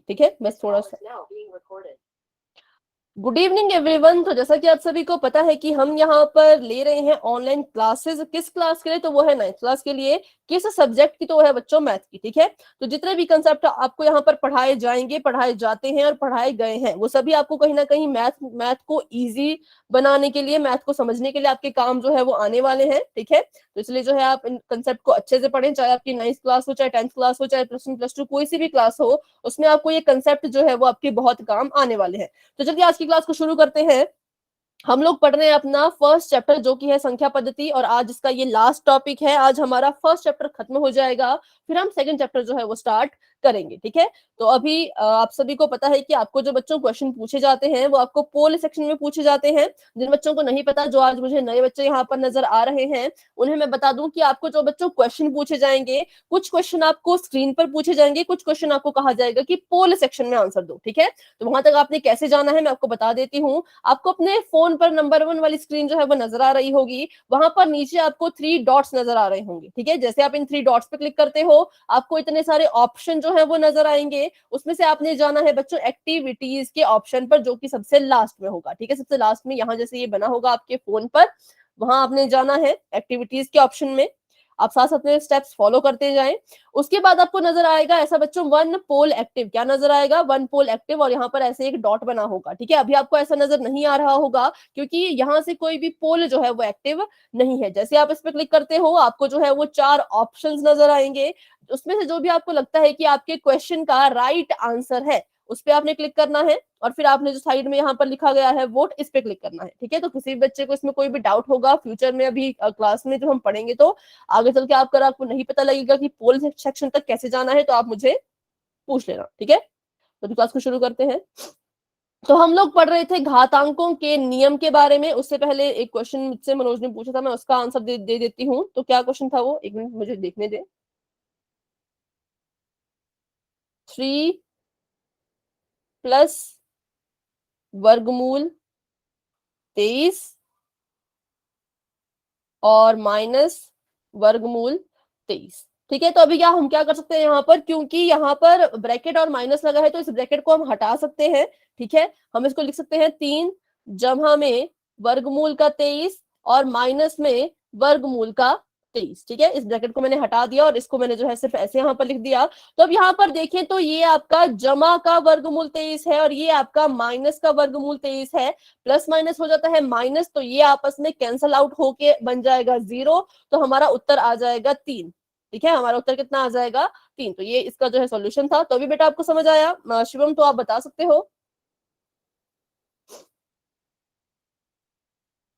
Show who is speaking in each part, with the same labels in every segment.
Speaker 1: ठीक है, बस थोड़ा सा। Good evening everyone. तो जैसा कि आप सभी को पता है कि हम यहाँ पर ले रहे हैं ऑनलाइन क्लासेस। किस क्लास के लिए? तो वो है 9th क्लास के लिए। किस सब्जेक्ट की? तो वो है बच्चों मैथ की। ठीक है, तो जितने भी कंसेप्ट आपको यहाँ पर पढ़ाए जाएंगे, पढ़ाए जाते हैं और पढ़ाए गए हैं, वो सभी आपको कहीं ना कहीं मैथ को इजी बनाने के लिए, मैथ को समझने के लिए आपके काम जो है वो आने वाले हैं। ठीक है, तो इसलिए जो है आप इन कंसेप्ट को अच्छे से पढ़ें, चाहे आपकी 9th क्लास हो, चाहे 10th क्लास हो, चाहे +1 +2 कोई सी भी क्लास हो, उसमें आपको ये कंसेप्ट जो है वो आपके बहुत काम आने वाले हैं। तो चलिए आज की क्लास को शुरू करते हैं। हम लोग पढ़ रहे हैं अपना फर्स्ट चैप्टर जो कि है संख्या पद्धति, और आज इसका ये लास्ट टॉपिक है। आज हमारा फर्स्ट चैप्टर खत्म हो जाएगा, फिर हम सेकंड चैप्टर जो है वो स्टार्ट करेंगे। ठीक है, तो अभी आप सभी को पता है कि आपको जो बच्चों क्वेश्चन पूछे जाते हैं वो आपको पोल सेक्शन में पूछे जाते हैं। जिन बच्चों को नहीं पता, जो आज मुझे नए बच्चे यहाँ पर नजर आ रहे हैं, उन्हें मैं बता दूं कि आपको जो बच्चों क्वेश्चन पूछे जाएंगे, कुछ क्वेश्चन आपको स्क्रीन पर पूछे जाएंगे, कुछ क्वेश्चन आपको कहा जाएगा कि पोल सेक्शन में आंसर दो। ठीक है, तो वहां तक आपने कैसे जाना है मैं आपको बता देती हूँ। आपको अपने फोन पर नंबर 1 वाली स्क्रीन जो है वो नजर आ रही होगी, वहां पर नीचे आपको 3 डॉट्स नजर आ रहे होंगे। ठीक है, जैसे आप इन 3 डॉट्स पे क्लिक करते हो, आपको इतने सारे ऑप्शन जो है वो नजर आएंगे। उसमें से आपने जाना है बच्चों एक्टिविटीज के ऑप्शन पर, जो कि सबसे लास्ट में होगा। ठीक है, सबसे लास्ट में यहाँ जैसे ये बना होगा आपके फोन पर, वहां आपने जाना है एक्टिविटीज के ऑप्शन में। आप साथ साथ में स्टेप्स फॉलो करते जाएं। उसके बाद आपको नजर आएगा ऐसा बच्चों 1 पोल एक्टिव। क्या नजर आएगा? 1 पोल एक्टिव, और यहाँ पर ऐसे एक डॉट बना होगा। ठीक है, अभी आपको ऐसा नजर नहीं आ रहा होगा क्योंकि यहाँ से कोई भी पोल जो है वो एक्टिव नहीं है। जैसे आप इस पर क्लिक करते हो, आपको जो है वो 4 ऑप्शंस नजर आएंगे। उसमें से जो भी आपको लगता है कि आपके क्वेश्चन का राइट आंसर है, उस पर आपने क्लिक करना है, और फिर आपने जो साइड में यहाँ पर लिखा गया है वोट, इस पे क्लिक करना है। ठीक है, तो किसी भी बच्चे को इसमें कोई भी डाउट होगा फ्यूचर में, अभी क्लास में जो हम पढ़ेंगे, तो आगे चल के आपको नहीं पता लगेगा कि पोल सेक्शन तक कैसे जाना है, तो आप मुझे पूछ लेना। ठीक है, तो क्लास को शुरू करते हैं। तो हम लोग पढ़ रहे थे घातांकों के नियम के बारे में। उससे पहले एक क्वेश्चन मुझसे मनोज ने पूछा था, मैं उसका आंसर दे देती हूँ। तो क्या क्वेश्चन था वो? एक मिनट मुझे देखने दे। 3 प्लस वर्गमूल 23 और माइनस वर्गमूल 23। ठीक है, तो अभी हम क्या कर सकते हैं यहाँ पर, क्योंकि यहाँ पर ब्रैकेट और माइनस लगा है, तो इस ब्रैकेट को हम हटा सकते हैं। ठीक है, हम इसको लिख सकते हैं 3 जमा में वर्गमूल का 23 और माइनस में वर्गमूल का 23। ठीक है, इस ब्रैकेट को मैंने हटा दिया और इसको मैंने जो है सिर्फ ऐसे यहाँ पर लिख दिया। तो अब यहाँ पर देखें तो ये आपका जमा का वर्गमूल 23 है और ये आपका माइनस का वर्गमूल 23 है। प्लस माइनस हो जाता है माइनस, तो ये आपस में कैंसल आउट होके बन जाएगा 0। तो हमारा उत्तर आ जाएगा 3। ठीक है, हमारा उत्तर कितना आ जाएगा? 3। तो ये इसका जो है सॉल्यूशन था। तो अभी बेटा आपको समझ आया? शिवम, तो आप बता सकते हो?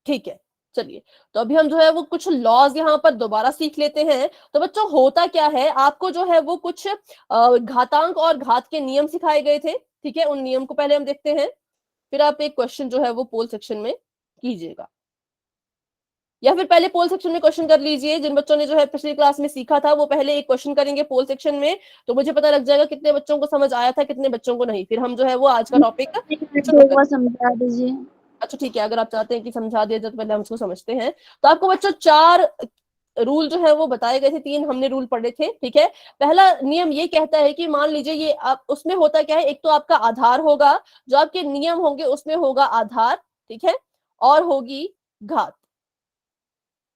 Speaker 1: ठीक है, चलिए। तो अभी हम जो है वो कुछ लॉज यहाँ पर दोबारा सीख लेते हैं। तो बच्चों होता क्या है, आपको जो है वो कुछ घातांक और घात के नियम सिखाए गए थे। ठीक है, उन नियम को पहले हम देखते हैं, फिर आप एक क्वेश्चन जो है वो पोल सेक्शन में कीजिएगा, या फिर पहले पोल सेक्शन में क्वेश्चन कर लीजिए। जिन बच्चों ने जो है पिछली क्लास में सीखा था वो पहले एक क्वेश्चन करेंगे पोल सेक्शन में, तो मुझे पता लग जाएगा कितने बच्चों को समझ आया था, कितने बच्चों को नहीं। फिर हम जो है वो आज का टॉपिक शुरू कर।
Speaker 2: समझा दीजिए।
Speaker 1: अच्छा ठीक है, अगर आप चाहते हैं कि समझा दिया जाए तो पहले हम उसको समझते हैं। तो आपको बच्चों 4 रूल जो है वो बताए गए थे, 3 हमने रूल पढ़े थे। ठीक है, पहला नियम ये कहता है कि मान लीजिए ये आप, उसमें होता क्या है, एक तो आपका आधार होगा, जो आपके नियम होंगे उसमें होगा आधार। ठीक है, और होगी घात।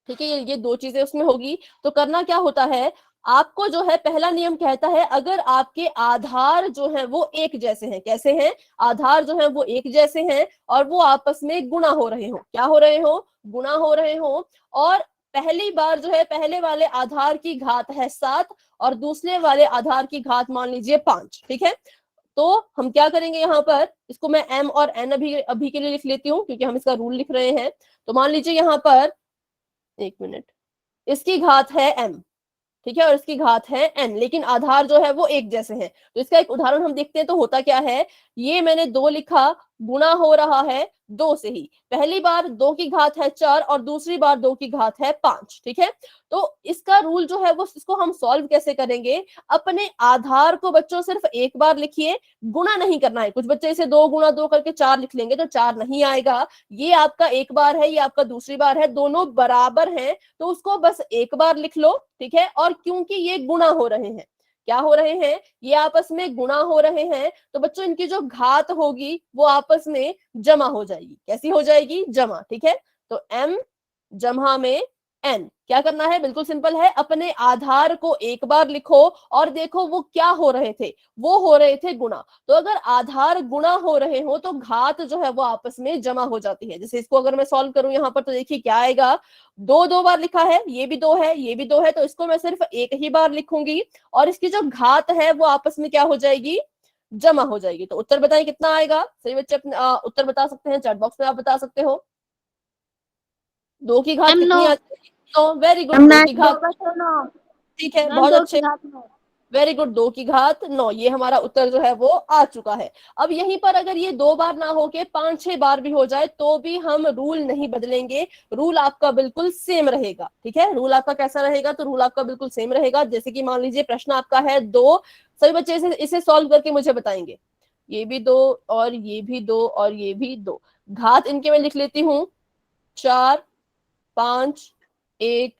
Speaker 1: ठीक है, ये 2 चीजें उसमें होगी। तो करना क्या होता है, आपको जो है पहला नियम कहता है अगर आपके आधार जो है वो एक जैसे हैं। कैसे हैं? आधार जो है वो एक जैसे हैं और वो आपस में गुणा हो रहे हो। क्या हो रहे हो? गुणा हो रहे हो। और पहली बार जो है पहले वाले आधार की घात है 7 और दूसरे वाले आधार की घात मान लीजिए 5। ठीक है, तो हम क्या करेंगे यहाँ पर, इसको मैं m और n अभी अभी के लिए लिख लेती हूँ क्योंकि हम इसका रूल लिख रहे हैं। तो मान लीजिए यहाँ पर, एक मिनट, इसकी घात है m, ठीक है, और इसकी घात है n, लेकिन आधार जो है वो एक जैसे हैं। तो इसका एक उदाहरण हम देखते हैं। तो होता क्या है, ये मैंने 2 लिखा, गुणा हो रहा है 2 से ही। पहली बार 2 की घात है 4 और दूसरी बार 2 की घात है 5। ठीक है, तो इसका रूल जो है वो, इसको हम सॉल्व कैसे करेंगे, अपने आधार को बच्चों सिर्फ एक बार लिखिए, गुणा नहीं करना है। कुछ बच्चे इसे 2 गुणा 2 करके 4 लिख लेंगे तो 4 नहीं आएगा। ये आपका एक बार है, ये आपका दूसरी बार है, दोनों बराबर हैं तो उसको बस एक बार लिख लो। ठीक है, और क्योंकि ये गुणा हो रहे हैं, क्या हो रहे हैं, ये आपस में गुणा हो रहे हैं, तो बच्चों इनकी जो घात होगी वो आपस में जमा हो जाएगी। कैसी हो जाएगी, जमा। ठीक है, तो m जमा में n, क्या करना है, बिल्कुल सिंपल है, अपने आधार को एक बार लिखो और देखो वो क्या हो रहे थे, वो हो रहे थे गुणा। तो अगर आधार गुणा हो रहे हो तो घात जो है वो आपस में जमा हो जाती है। जैसे इसको अगर मैं सॉल्व करूं यहाँ पर, तो देखिए क्या आएगा, दो दो बार लिखा है, ये भी दो है, ये भी दो है, तो इसको मैं सिर्फ एक ही बार लिखूंगी और इसकी जो घात है वो आपस में क्या हो जाएगी, जमा हो जाएगी। तो उत्तर बताएं कितना आएगा, सही बच्चे अपने उत्तर बता सकते हैं, चैट बॉक्स में आप बता सकते हो। 2 की घात
Speaker 2: मैम नौ।
Speaker 1: कितनी आ जाएगी, तो वेरी गुड,
Speaker 2: मैम
Speaker 1: 2
Speaker 2: नाइन
Speaker 1: की
Speaker 2: दो
Speaker 1: घात,
Speaker 2: का तो नौ।
Speaker 1: ठीक है,
Speaker 2: मैम
Speaker 1: बहुत
Speaker 2: दो की
Speaker 1: अच्छे,
Speaker 2: घात नौ।
Speaker 1: वेरी गुड, 2 की घात 9, ये हमारा उत्तर जो है वो आ चुका है। अब यहीं पर अगर ये 2 बार ना होके 5-6 बार भी हो जाए तो भी हम रूल नहीं बदलेंगे, रूल आपका बिल्कुल सेम रहेगा। ठीक है, रूल आपका कैसा रहेगा, तो रूल आपका बिल्कुल सेम रहेगा। जैसे कि मान लीजिए प्रश्न आपका है 2, सभी बच्चे इसे सॉल्व करके मुझे बताएंगे, ये भी 2 और ये भी 2 और ये भी 2, घात इनके मैं लिख लेती हूँ 4 5 1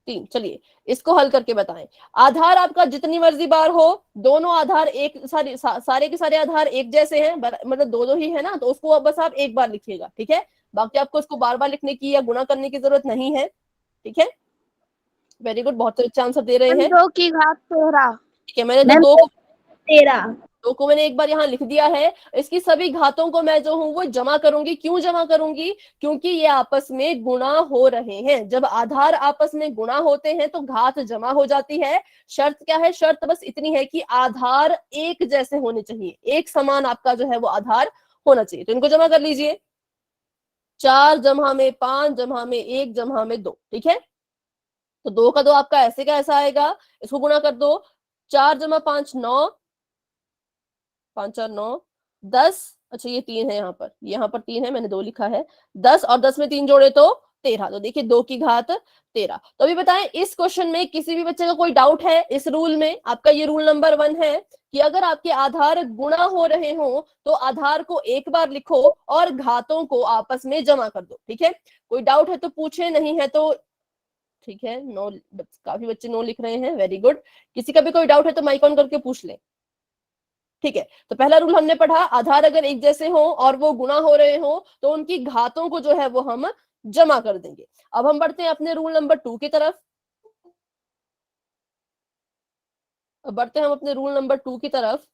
Speaker 1: 3। चलिए इसको हल करके बताएं। आधार आपका जितनी मर्जी बार हो, दोनों आधार एक सारे के सारे आधार एक जैसे हैं, मतलब दो दो ही है ना, तो उसको बस आप एक बार लिखिएगा। ठीक है, बाकी आपको उसको बार बार लिखने की या गुणा करने की जरूरत नहीं है। ठीक है, वेरी गुड, बहुत अच्छे आंसर दे रहे
Speaker 2: मैम
Speaker 1: हैं।
Speaker 2: दो की घात 13।
Speaker 1: ठीक है, मैंने तो
Speaker 2: मैम
Speaker 1: दो को
Speaker 2: 13।
Speaker 1: दो को मैंने एक बार यहाँ लिख दिया है। इसकी सभी घातों को मैं जो हूँ वो जमा करूंगी। क्यों जमा करूंगी, क्योंकि ये आपस में गुणा हो रहे हैं। जब आधार आपस में गुणा होते हैं तो घात जमा हो जाती है। शर्त क्या है, शर्त बस इतनी है कि आधार एक जैसे होने चाहिए, एक समान आपका जो है वो आधार होना चाहिए। तो इनको जमा कर लीजिए, 4 जमा में 5 जमा में 1 जमा में 2। ठीक है, तो 2 का 2 आपका ऐसे का ऐसा आएगा, इसको गुणा कर दो, 4 जमा 5 9, 5 4 9 10, अच्छा ये 3 है, यहाँ पर 3 है, मैंने 2 लिखा है, 10 और 10 में 3 जोड़े तो 13। तो देखिए 2 की घात 13। तो अभी बताएं इस क्वेश्चन में किसी भी बच्चे का कोई डाउट है इस रूल में। आपका ये रूल नंबर 1 है कि अगर आपके आधार गुणा हो रहे हो तो आधार को एक बार लिखो और घातों को आपस में जमा कर दो। ठीक है, कोई डाउट है तो पूछे, नहीं है तो ठीक है। नो, काफी बच्चे नो लिख रहे हैं, वेरी गुड। किसी का भी कोई डाउट है तो माइक ऑन करके पूछ ले। ठीक है, तो पहला रूल हमने पढ़ा, आधार अगर एक जैसे हो और वो गुणा हो रहे हो तो उनकी घातों को जो है वो हम जमा कर देंगे। अब हम बढ़ते हैं अपने रूल नंबर 2 की तरफ। अब बढ़ते हैं हम अपने रूल नंबर 2 की तरफ।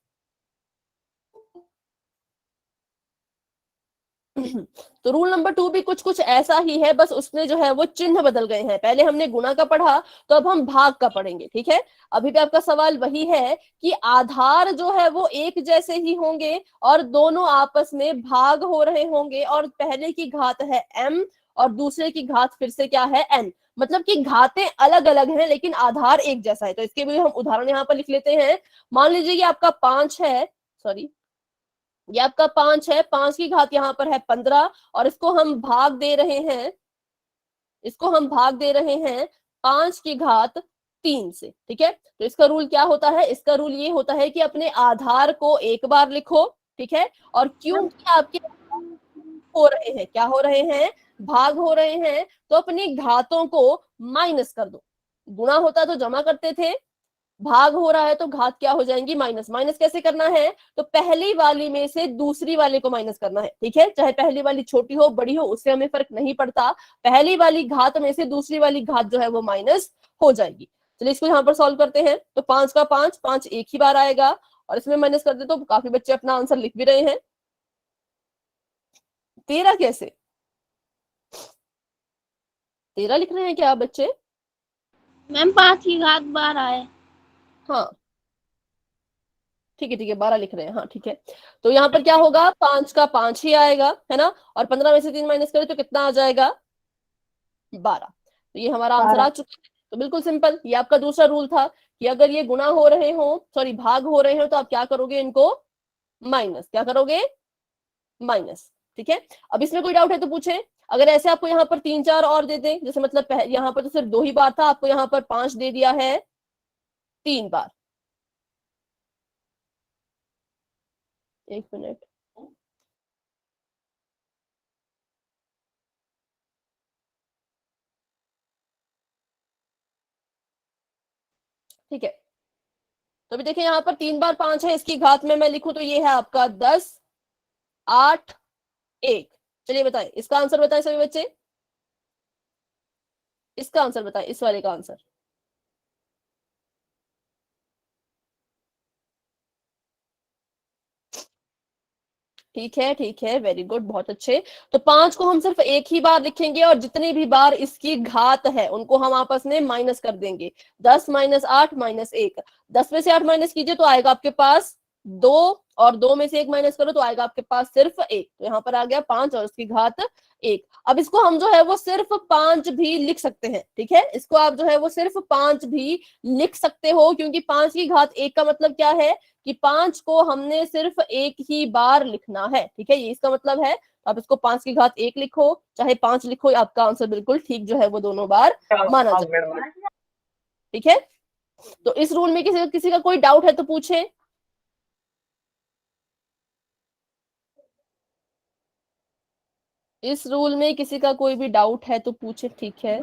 Speaker 1: तो रूल नंबर 2 भी कुछ कुछ ऐसा ही है, बस उसमें जो है वो चिन्ह बदल गए हैं। पहले हमने गुणा का पढ़ा, तो अब हम भाग का पढ़ेंगे। ठीक है, अभी भी आपका सवाल वही है कि आधार जो है वो एक जैसे ही होंगे और दोनों आपस में भाग हो रहे होंगे, और पहले की घात है m और दूसरे की घात फिर से क्या है n, मतलब कि घातें अलग अलग हैं लेकिन आधार एक जैसा है। तो इसके भी हम उदाहरण यहाँ पर लिख लेते हैं। मान लीजिए कि आपका 5 है, सॉरी ये आपका 5 है, 5 की घात यहाँ पर है 15 और इसको हम भाग दे रहे हैं, इसको हम भाग दे रहे हैं 5 की घात 3 से। ठीक है, तो इसका रूल क्या होता है, इसका रूल ये होता है कि अपने आधार को एक बार लिखो। ठीक है, और क्योंकि आपके हो रहे हैं, क्या हो रहे हैं, भाग हो रहे हैं, तो अपनी घातों को माइनस कर दो। गुणा होता तो जमा करते थे, भाग हो रहा है तो घात क्या हो जाएंगी, माइनस। माइनस कैसे करना है, तो पहली वाली में से दूसरी वाले को माइनस करना है। ठीक है, चाहे पहली वाली छोटी हो बड़ी हो उससे हमें फर्क नहीं पड़ता, पहली वाली घात में से दूसरी वाली घात जो है वो माइनस हो जाएगी। चलिए इसको यहाँ पर सॉल्व करते हैं। तो 5 का 5, 5 एक ही बार आएगा और इसमें माइनस कर दे, तो काफी बच्चे अपना आंसर लिख भी रहे हैं। 13 कैसे, 13 लिख रहे हैं क्या आप बच्चे?
Speaker 2: मैम 5 की घात 12 है।
Speaker 1: हाँ ठीक है 12 लिख रहे हैं, हाँ ठीक है। तो यहाँ पर क्या होगा, 5 का 5 ही आएगा, है ना, और 15 में से 3 माइनस करें तो कितना आ जाएगा, 12। तो ये हमारा आंसर आ
Speaker 2: 12।
Speaker 1: चुका है। तो बिल्कुल सिंपल, ये आपका दूसरा रूल था कि अगर ये गुणा हो रहे हो, सॉरी भाग हो रहे हो, तो आप क्या करोगे, इनको माइनस, क्या करोगे, माइनस। ठीक है, अब इसमें कोई डाउट है तो पूछे। अगर ऐसे आपको यहाँ पर 3 4 और दे दे, जैसे मतलब यहाँ पर तो सिर्फ 2 ही बार था, आपको यहाँ पर 5 दे दिया है 3 बार। एक मिनट, ठीक है, तो अभी देखिए यहाँ पर 3 बार 5 है, इसकी घात में मैं लिखूं तो ये है आपका 10, 8, 1। चलिए बताएं इसका आंसर, बताएं सभी बच्चे, इसका आंसर बताएं, इस वाले का आंसर। ठीक है, वेरी गुड, बहुत अच्छे। तो 5 को हम सिर्फ एक ही बार लिखेंगे और जितनी भी बार इसकी घात है उनको हम आपस में माइनस कर देंगे। 10 माइनस 8 माइनस 1, 10 में से 8 माइनस कीजिए तो आएगा आपके पास 2, और 2 में से 1 माइनस करो तो आएगा आपके पास सिर्फ 1। तो यहाँ पर आ गया 5 और उसकी घात 1। अब इसको हम जो है वो सिर्फ 5 भी लिख सकते हैं, ठीक है, इसको आप जो है वो सिर्फ 5 भी लिख सकते हो, क्योंकि 5 की घात 1 का मतलब क्या है कि 5 को हमने सिर्फ एक ही बार लिखना है, ठीक है, ये इसका मतलब है। आप इसको 5 की घात 1 लिखो चाहे 5 लिखो, आपका आंसर बिल्कुल ठीक जो है वो दोनों बार माना जाए, ठीक है। तो इस रूल में किसी का कोई डाउट है तो पूछे। इस रूल में किसी का कोई भी डाउट है तो पूछे, ठीक है।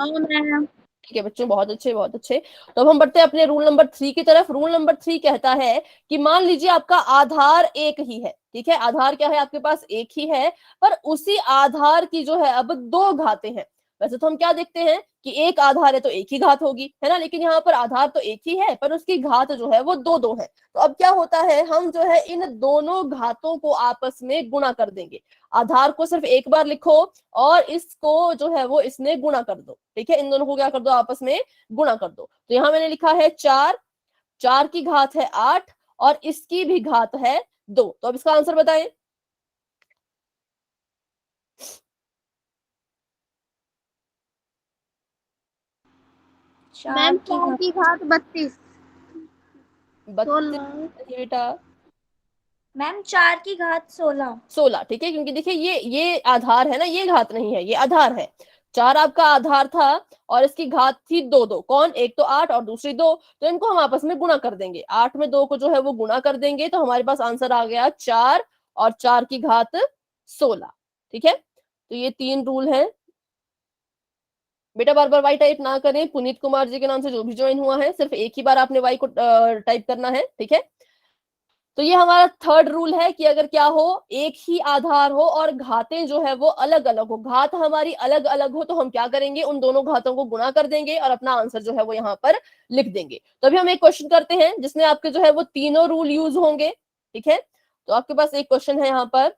Speaker 1: ठीक है बच्चों, बहुत अच्छे बहुत अच्छे। तो अब हम बढ़ते हैं अपने रूल नंबर 3 की तरफ। रूल नंबर 3 कहता है कि मान लीजिए आपका आधार एक ही है, ठीक है, आधार क्या है आपके पास, एक ही है, पर उसी आधार की जो है अब 2 घातें हैं। वैसे तो हम क्या देखते हैं कि एक आधार है तो एक ही घात होगी, है ना, लेकिन यहाँ पर आधार तो एक ही है पर उसकी घात जो है वो 2 है। तो अब क्या होता है, हम जो है इन दोनों घातों को आपस में गुणा कर देंगे। आधार को सिर्फ एक बार लिखो और इसको जो है वो इसमें गुणा कर दो, ठीक है, इन दोनों को क्या कर दो, आपस में गुणा कर दो। तो यहाँ मैंने लिखा है 4, 4 की घात है 8 और इसकी भी घात है 2। तो अब इसका आंसर बताएं।
Speaker 2: मैम 4 की घात 32।
Speaker 1: 32 बेटा,
Speaker 3: मैम 4 की घात 16।
Speaker 1: 16, ठीक है, क्योंकि देखिए ये आधार है ना, ये घात नहीं है, ये आधार है। 4 आपका आधार था और इसकी घात थी 2, कौन, एक तो 8 और दूसरी 2, तो इनको हम आपस में गुणा कर देंगे। 8 में 2 को जो है वो गुणा कर देंगे तो हमारे पास आंसर आ गया 4 और 4 की घात 16, ठीक है। तो ये 3 रूल है बेटा। बार बार वाई टाइप ना करें, पुनीत कुमार जी के नाम से जो भी ज्वाइन हुआ है सिर्फ एक ही बार आपने वाई को टाइप करना है, ठीक है। तो ये हमारा थर्ड रूल है कि अगर क्या हो, एक ही आधार हो और घातें जो है वो अलग अलग हो, घात हमारी अलग अलग हो, तो हम क्या करेंगे, उन दोनों घातों को गुणा कर देंगे और अपना आंसर जो है वो यहाँ पर लिख देंगे। तो अभी हम एक क्वेश्चन करते हैं जिसमें आपके जो है वो तीनों रूल यूज होंगे, ठीक है। तो आपके पास एक क्वेश्चन है यहाँ पर,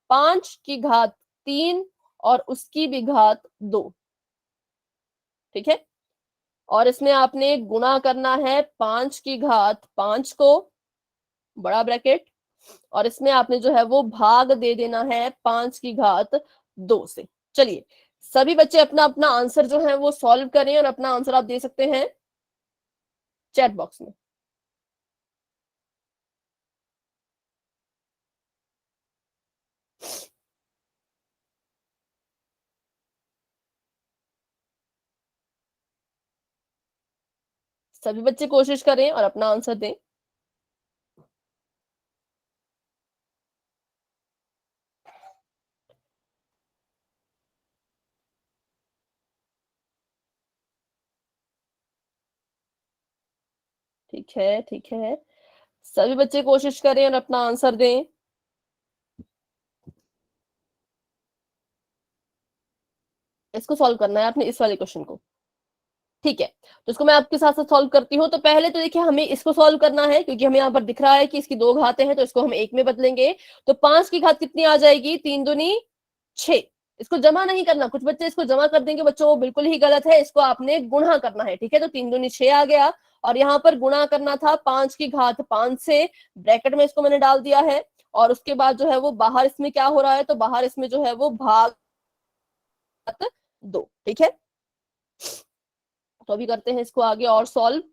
Speaker 1: 5 की घात 3 और उसकी भी घात 2, ठीक है, और इसमें आपने गुणा करना है 5 की घात 5 को, बड़ा ब्रैकेट, और इसमें आपने जो है वो भाग दे देना है 5 की घात 2 से। चलिए सभी बच्चे अपना अपना आंसर जो है वो सॉल्व करें और अपना आंसर आप दे सकते हैं चैट बॉक्स में। सभी बच्चे कोशिश करें और अपना आंसर दें। ठीक है, सभी बच्चे कोशिश करें और अपना आंसर दें। इसको सॉल्व करना है आपने, इस वाले क्वेश्चन को, ठीक है। तो इसको मैं आपके साथ साथ सॉल्व करती हूँ। तो पहले तो देखिए हमें इसको सॉल्व करना है क्योंकि हमें यहाँ पर दिख रहा है कि इसकी 2 घातें हैं, तो इसको हम 1 में बदलेंगे। तो 5 की घात कितनी आ जाएगी, 3 दूनी 6। इसको जमा नहीं करना, कुछ बच्चे इसको जमा कर देंगे, बच्चों वो बिल्कुल ही गलत है, इसको आपने गुणा करना है, ठीक है। तो 3 दूनी 6 आ गया और यहाँ पर गुणा करना था 5 की घात 5 से, ब्रैकेट में इसको मैंने डाल दिया है। और उसके बाद जो है वो बाहर इसमें क्या हो रहा है, तो बाहर इसमें जो है वो भाग 2, ठीक है। तो अभी करते हैं इसको आगे और सॉल्व।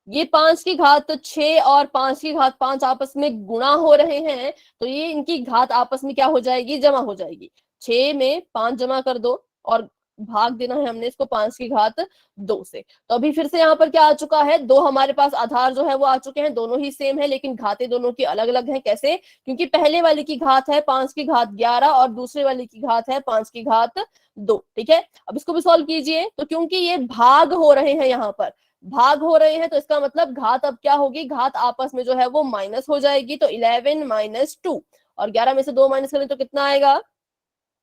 Speaker 1: ये 5 की घात 6 और 5 की घात 5 आपस में गुणा हो रहे हैं, तो ये इनकी घात आपस में क्या हो जाएगी, जमा हो जाएगी। 6 में 5 जमा कर दो और भाग देना है हमने इसको 5 की घात 2 से। तो अभी फिर से यहाँ पर क्या आ चुका है, 2 हमारे पास आधार जो है वो आ चुके हैं, दोनों ही सेम है लेकिन घातें दोनों की अलग अलग हैं। कैसे, क्योंकि पहले वाले की घात है 5 की घात 11 और दूसरे वाले की घात है 5 की घात 2, ठीक है। अब इसको भी सॉल्व कीजिए। तो क्योंकि ये भाग हो रहे हैं यहाँ पर, भाग हो रहे हैं तो इसका मतलब घात अब क्या होगी, घात आपस में जो है वो माइनस हो जाएगी, तो 11 माइनस 2, और 11 में से 2 माइनस करें तो कितना आएगा,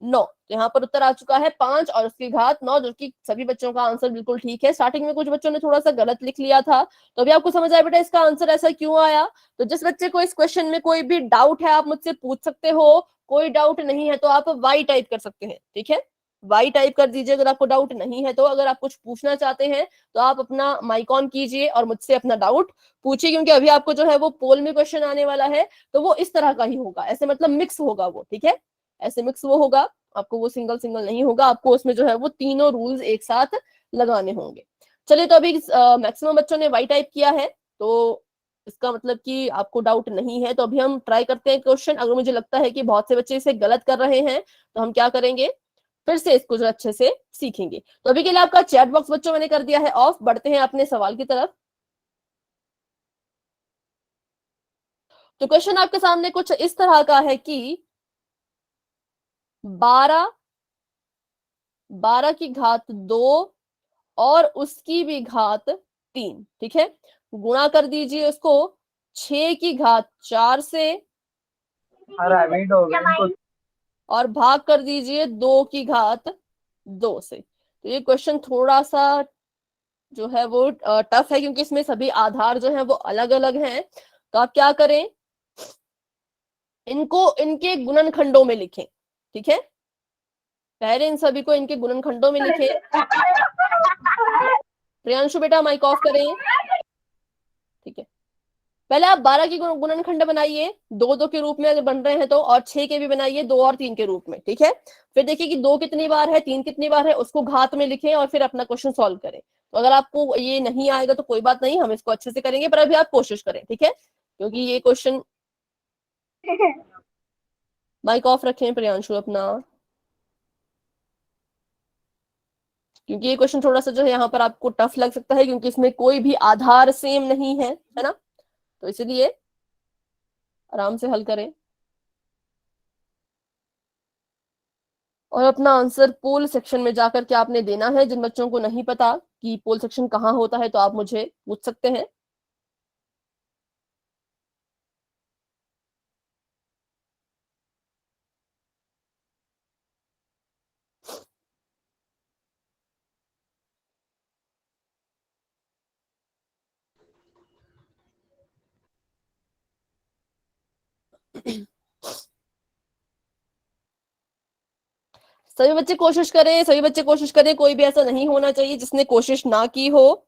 Speaker 1: 9। तो यहाँ पर उत्तर आ चुका है 5 और उसकी घात 9, जो कि सभी बच्चों का आंसर बिल्कुल ठीक है। स्टार्टिंग में कुछ बच्चों ने थोड़ा सा गलत लिख लिया था, तो अभी आपको समझ आया बेटा इसका आंसर ऐसा क्यों आया। तो जिस बच्चे को इस क्वेश्चन में कोई भी डाउट है आप मुझसे पूछ सकते हो, कोई डाउट नहीं है तो आप वाई टाइप कर सकते हैं, ठीक है, वाई टाइप कर दीजिए अगर आपको डाउट नहीं है तो। अगर आप कुछ पूछना चाहते हैं तो आप अपना माइक ऑन कीजिए और मुझसे अपना डाउट पूछिए, क्योंकि अभी आपको जो है वो पोल में क्वेश्चन आने वाला है, तो वो इस तरह का ही होगा, ऐसे मतलब मिक्स होगा वो, ठीक है, ऐसे मिक्स वो होगा, आपको वो सिंगल सिंगल नहीं होगा, आपको उसमें जो है वो तीनों रूल्स एक साथ लगाने होंगे। चलिए, तो अभी मैक्सिमम बच्चों ने वाई टाइप किया है, तो इसका मतलब कि आपको डाउट नहीं है। तो अभी हम ट्राई करते हैं क्वेश्चन। अगर मुझे लगता है कि बहुत से बच्चे इसे गलत कर रहे हैं तो हम क्या करेंगे, फिर से इसको जो अच्छे से सीखेंगे। तो अभी के लिए आपका चैट बॉक्स बच्चों मैंने कर दिया है ऑफ, बढ़ते हैं अपने सवाल की तरफ। तो क्वेश्चन आपके सामने कुछ इस तरह का है कि 12 की घात 2 और उसकी भी घात 3, ठीक है, गुणा कर दीजिए उसको 6 की घात 4 से, और भाग कर दीजिए 2 की घात 2 से। तो ये क्वेश्चन थोड़ा सा जो है वो टफ है, क्योंकि इसमें सभी आधार जो है वो अलग अलग हैं। तो आप क्या करें, इनको इनके गुणनखंडों में लिखें, ठीक है, पहले इन सभी को इनके गुणनखंडों में लिखें। प्रियांशु बेटा माइक ऑफ करें, ठीक है। पहले आप 12 की गुणनखंड बनाइए, 2 2 के रूप में अगर बन रहे हैं तो, और 6 के भी बनाइए 2 और 3 के रूप में, ठीक है। फिर देखिए कि 2 कितनी बार है, 3 कितनी बार है, उसको घात में लिखें और फिर अपना क्वेश्चन सॉल्व करें। तो अगर आपको ये नहीं आएगा तो कोई बात नहीं, हम इसको अच्छे से करेंगे, पर अभी आप कोशिश करें, ठीक है, क्योंकि ये क्वेश्चन। माइक ऑफ रखें प्रियांशु अपना, क्योंकि ये क्वेश्चन थोड़ा सा जो है यहाँ पर आपको टफ लग सकता है, क्योंकि इसमें कोई भी आधार सेम नहीं है ना, तो इसलिए आराम से हल करें और अपना आंसर पोल सेक्शन में जाकर के आपने देना है। जिन बच्चों को नहीं पता कि पोल सेक्शन कहाँ होता है तो आप मुझे पूछ सकते हैं। सभी बच्चे कोशिश करें, सभी बच्चे कोशिश करें, कोई भी ऐसा नहीं होना चाहिए जिसने कोशिश ना की हो।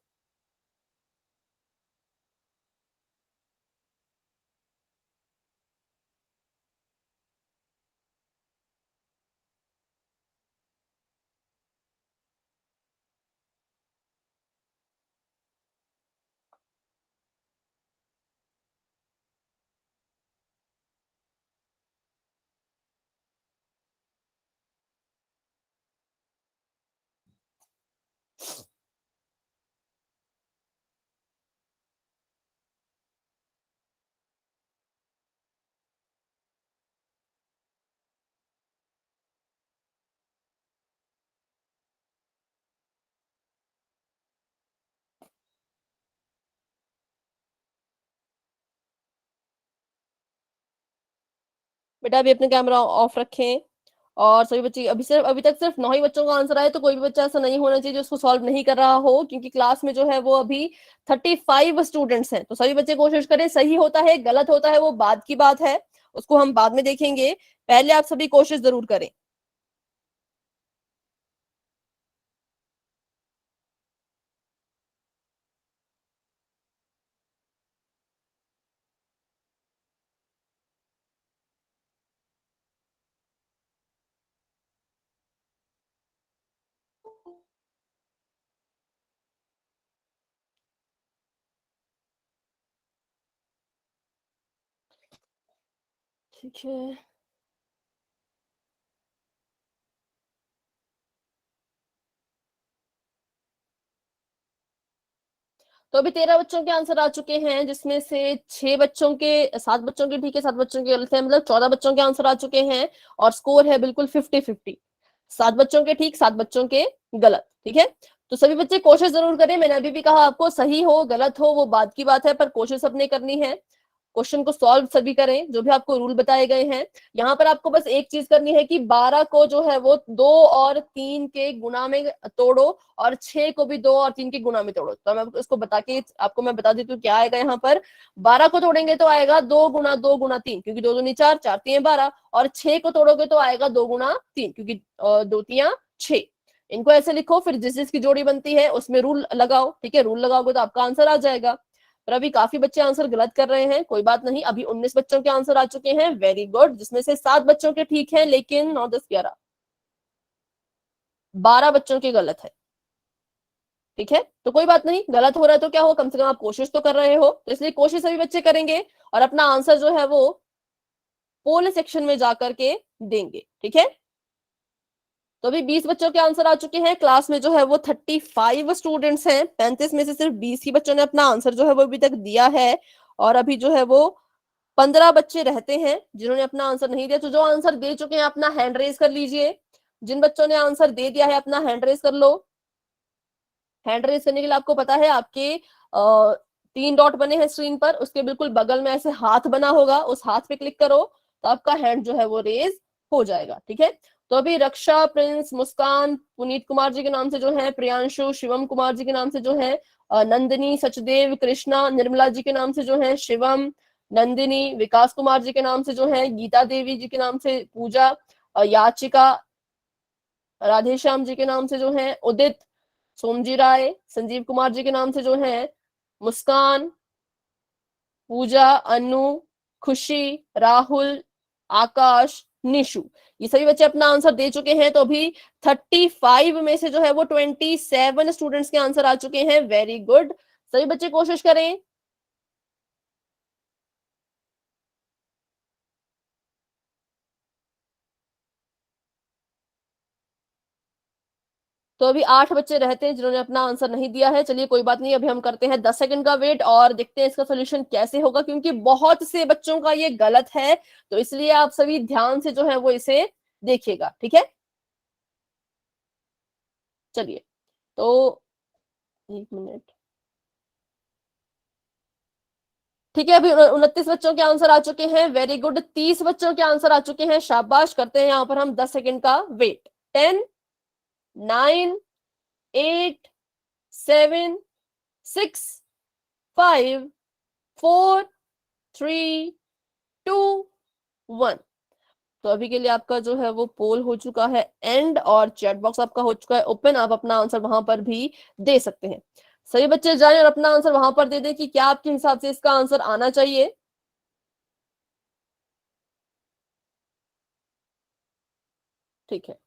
Speaker 1: बेटा अभी अपने कैमरा ऑफ रखें, और सभी बच्चे अभी तक सिर्फ 9 ही बच्चों का आंसर आए, तो कोई भी बच्चा ऐसा नहीं होना चाहिए जो उसको सॉल्व नहीं कर रहा हो, क्योंकि क्लास में जो है वो अभी 35 स्टूडेंट्स हैं। तो सभी बच्चे कोशिश करें, सही होता है गलत होता है वो बाद की बात है, उसको हम बाद में देखेंगे, पहले आप सभी कोशिश जरूर करें। ठीक है, तो अभी 13 बच्चों के आंसर आ चुके हैं, जिसमें से 6 बच्चों के, 7 बच्चों के ठीक है, 7 बच्चों के गलत है, मतलब 14 बच्चों के आंसर आ चुके हैं, और स्कोर है बिल्कुल 50-50, 7 बच्चों के ठीक, 7 बच्चों के गलत, ठीक है। तो सभी बच्चे कोशिश जरूर करें। मैंने अभी भी कहा आपको, सही हो गलत हो वो बाद की बात है, पर कोशिश सबने करनी है। क्वेश्चन को सॉल्व सभी करें, जो भी आपको रूल बताए गए हैं। यहाँ पर आपको बस एक चीज करनी है कि 12 को जो है वो 2 और 3 के गुना में तोड़ो, और 6 को भी 2 और 3 के गुना में तोड़ो। तो मैं इसको बता के आपको मैं बता देती हूँ क्या आएगा यहाँ पर। 12 को तोड़ेंगे तो आएगा 2 गुना 2 गुना 3, क्योंकि 2 दूनी 4, 4 तीन 12, और 6 को तोड़ोगे तो आएगा 2 गुना 3, क्योंकि 2 तियां 6। इनको ऐसे लिखो, फिर जिस जिसकी जोड़ी बनती है उसमें रूल लगाओ, ठीक है। रूल लगाओगे तो आपका आंसर आ जाएगा। पर अभी काफी बच्चे आंसर गलत कर रहे हैं, कोई बात नहीं। अभी 19 बच्चों के आंसर आ चुके हैं, वेरी गुड, जिसमें से 7 बच्चों के ठीक है, लेकिन 9 10 11 12 बच्चों के गलत है, ठीक है। तो कोई बात नहीं, गलत हो रहा है तो क्या हो, कम से कम आप कोशिश तो कर रहे हो, तो इसलिए कोशिश सभी बच्चे करेंगे और अपना आंसर जो है वो पोल सेक्शन में जाकर के देंगे, ठीक है। तो अभी 20 बच्चों के आंसर आ चुके हैं। क्लास में जो है वो 35 स्टूडेंट्स हैं, 35 में से सिर्फ 20 ही बच्चों ने अपना आंसर जो है वो अभी तक दिया है, और अभी जो है वो 15 बच्चे रहते हैं जिन्होंने अपना आंसर नहीं दिया। तो जो आंसर दे चुके हैं अपना हैंड रेज कर लीजिए। जिन बच्चों ने आंसर दे दिया है अपना हैंड रेज कर लो। हैंड रेज करने के लिए आपको पता है आपके 3 डॉट बने हैं स्क्रीन पर, उसके बिल्कुल बगल में ऐसे हाथ बना होगा, उस हाथ पे क्लिक करो तो आपका हैंड जो है वो रेज हो जाएगा, ठीक है। तो अभी रक्षा, प्रिंस, मुस्कान, पुनीत कुमार जी के नाम से जो है, प्रियांशु, शिवम कुमार जी के नाम से जो है, नंदिनी, सचदेव, कृष्णा, निर्मला जी के नाम से जो है, शिवम, नंदिनी, विकास कुमार जी के नाम से जो है, गीता देवी जी के नाम से पूजा, याचिका, राधेश्याम जी के नाम से जो है उदित, सोमजी राय, संजीव कुमार जी के नाम से जो है मुस्कान, पूजा, अनु, खुशी, राहुल, आकाश, निशु, ये सभी बच्चे अपना आंसर दे चुके हैं। तो अभी 35 में से जो है वो 27 स्टूडेंट्स के आंसर आ चुके हैं, वेरी गुड। सभी बच्चे कोशिश करें। तो अभी 8 बच्चे रहते हैं जिन्होंने अपना आंसर नहीं दिया है। चलिए कोई बात नहीं, अभी हम करते हैं 10 सेकंड का वेट और देखते हैं इसका सोल्यूशन कैसे होगा, क्योंकि बहुत से बच्चों का ये गलत है, तो इसलिए आप सभी ध्यान से जो है वो इसे देखिएगा, ठीक है। चलिए, तो 1 मिनट, ठीक है। अभी 29 बच्चों के आंसर आ चुके हैं, वेरी गुड। 30 बच्चों के आंसर आ चुके हैं, शाबाश। करते हैं यहाँ पर हम 10 सेकंड का वेट। 10 9 8 7 6 5 4 3 2 1। तो अभी के लिए आपका जो है वो पोल हो चुका है एंड, और चैट बॉक्स आपका हो चुका है ओपन। आप अपना आंसर वहां पर भी दे सकते हैं। सभी बच्चे जाएं और अपना आंसर वहां पर दे दें कि क्या आपके हिसाब से इसका आंसर आना चाहिए। ठीक है,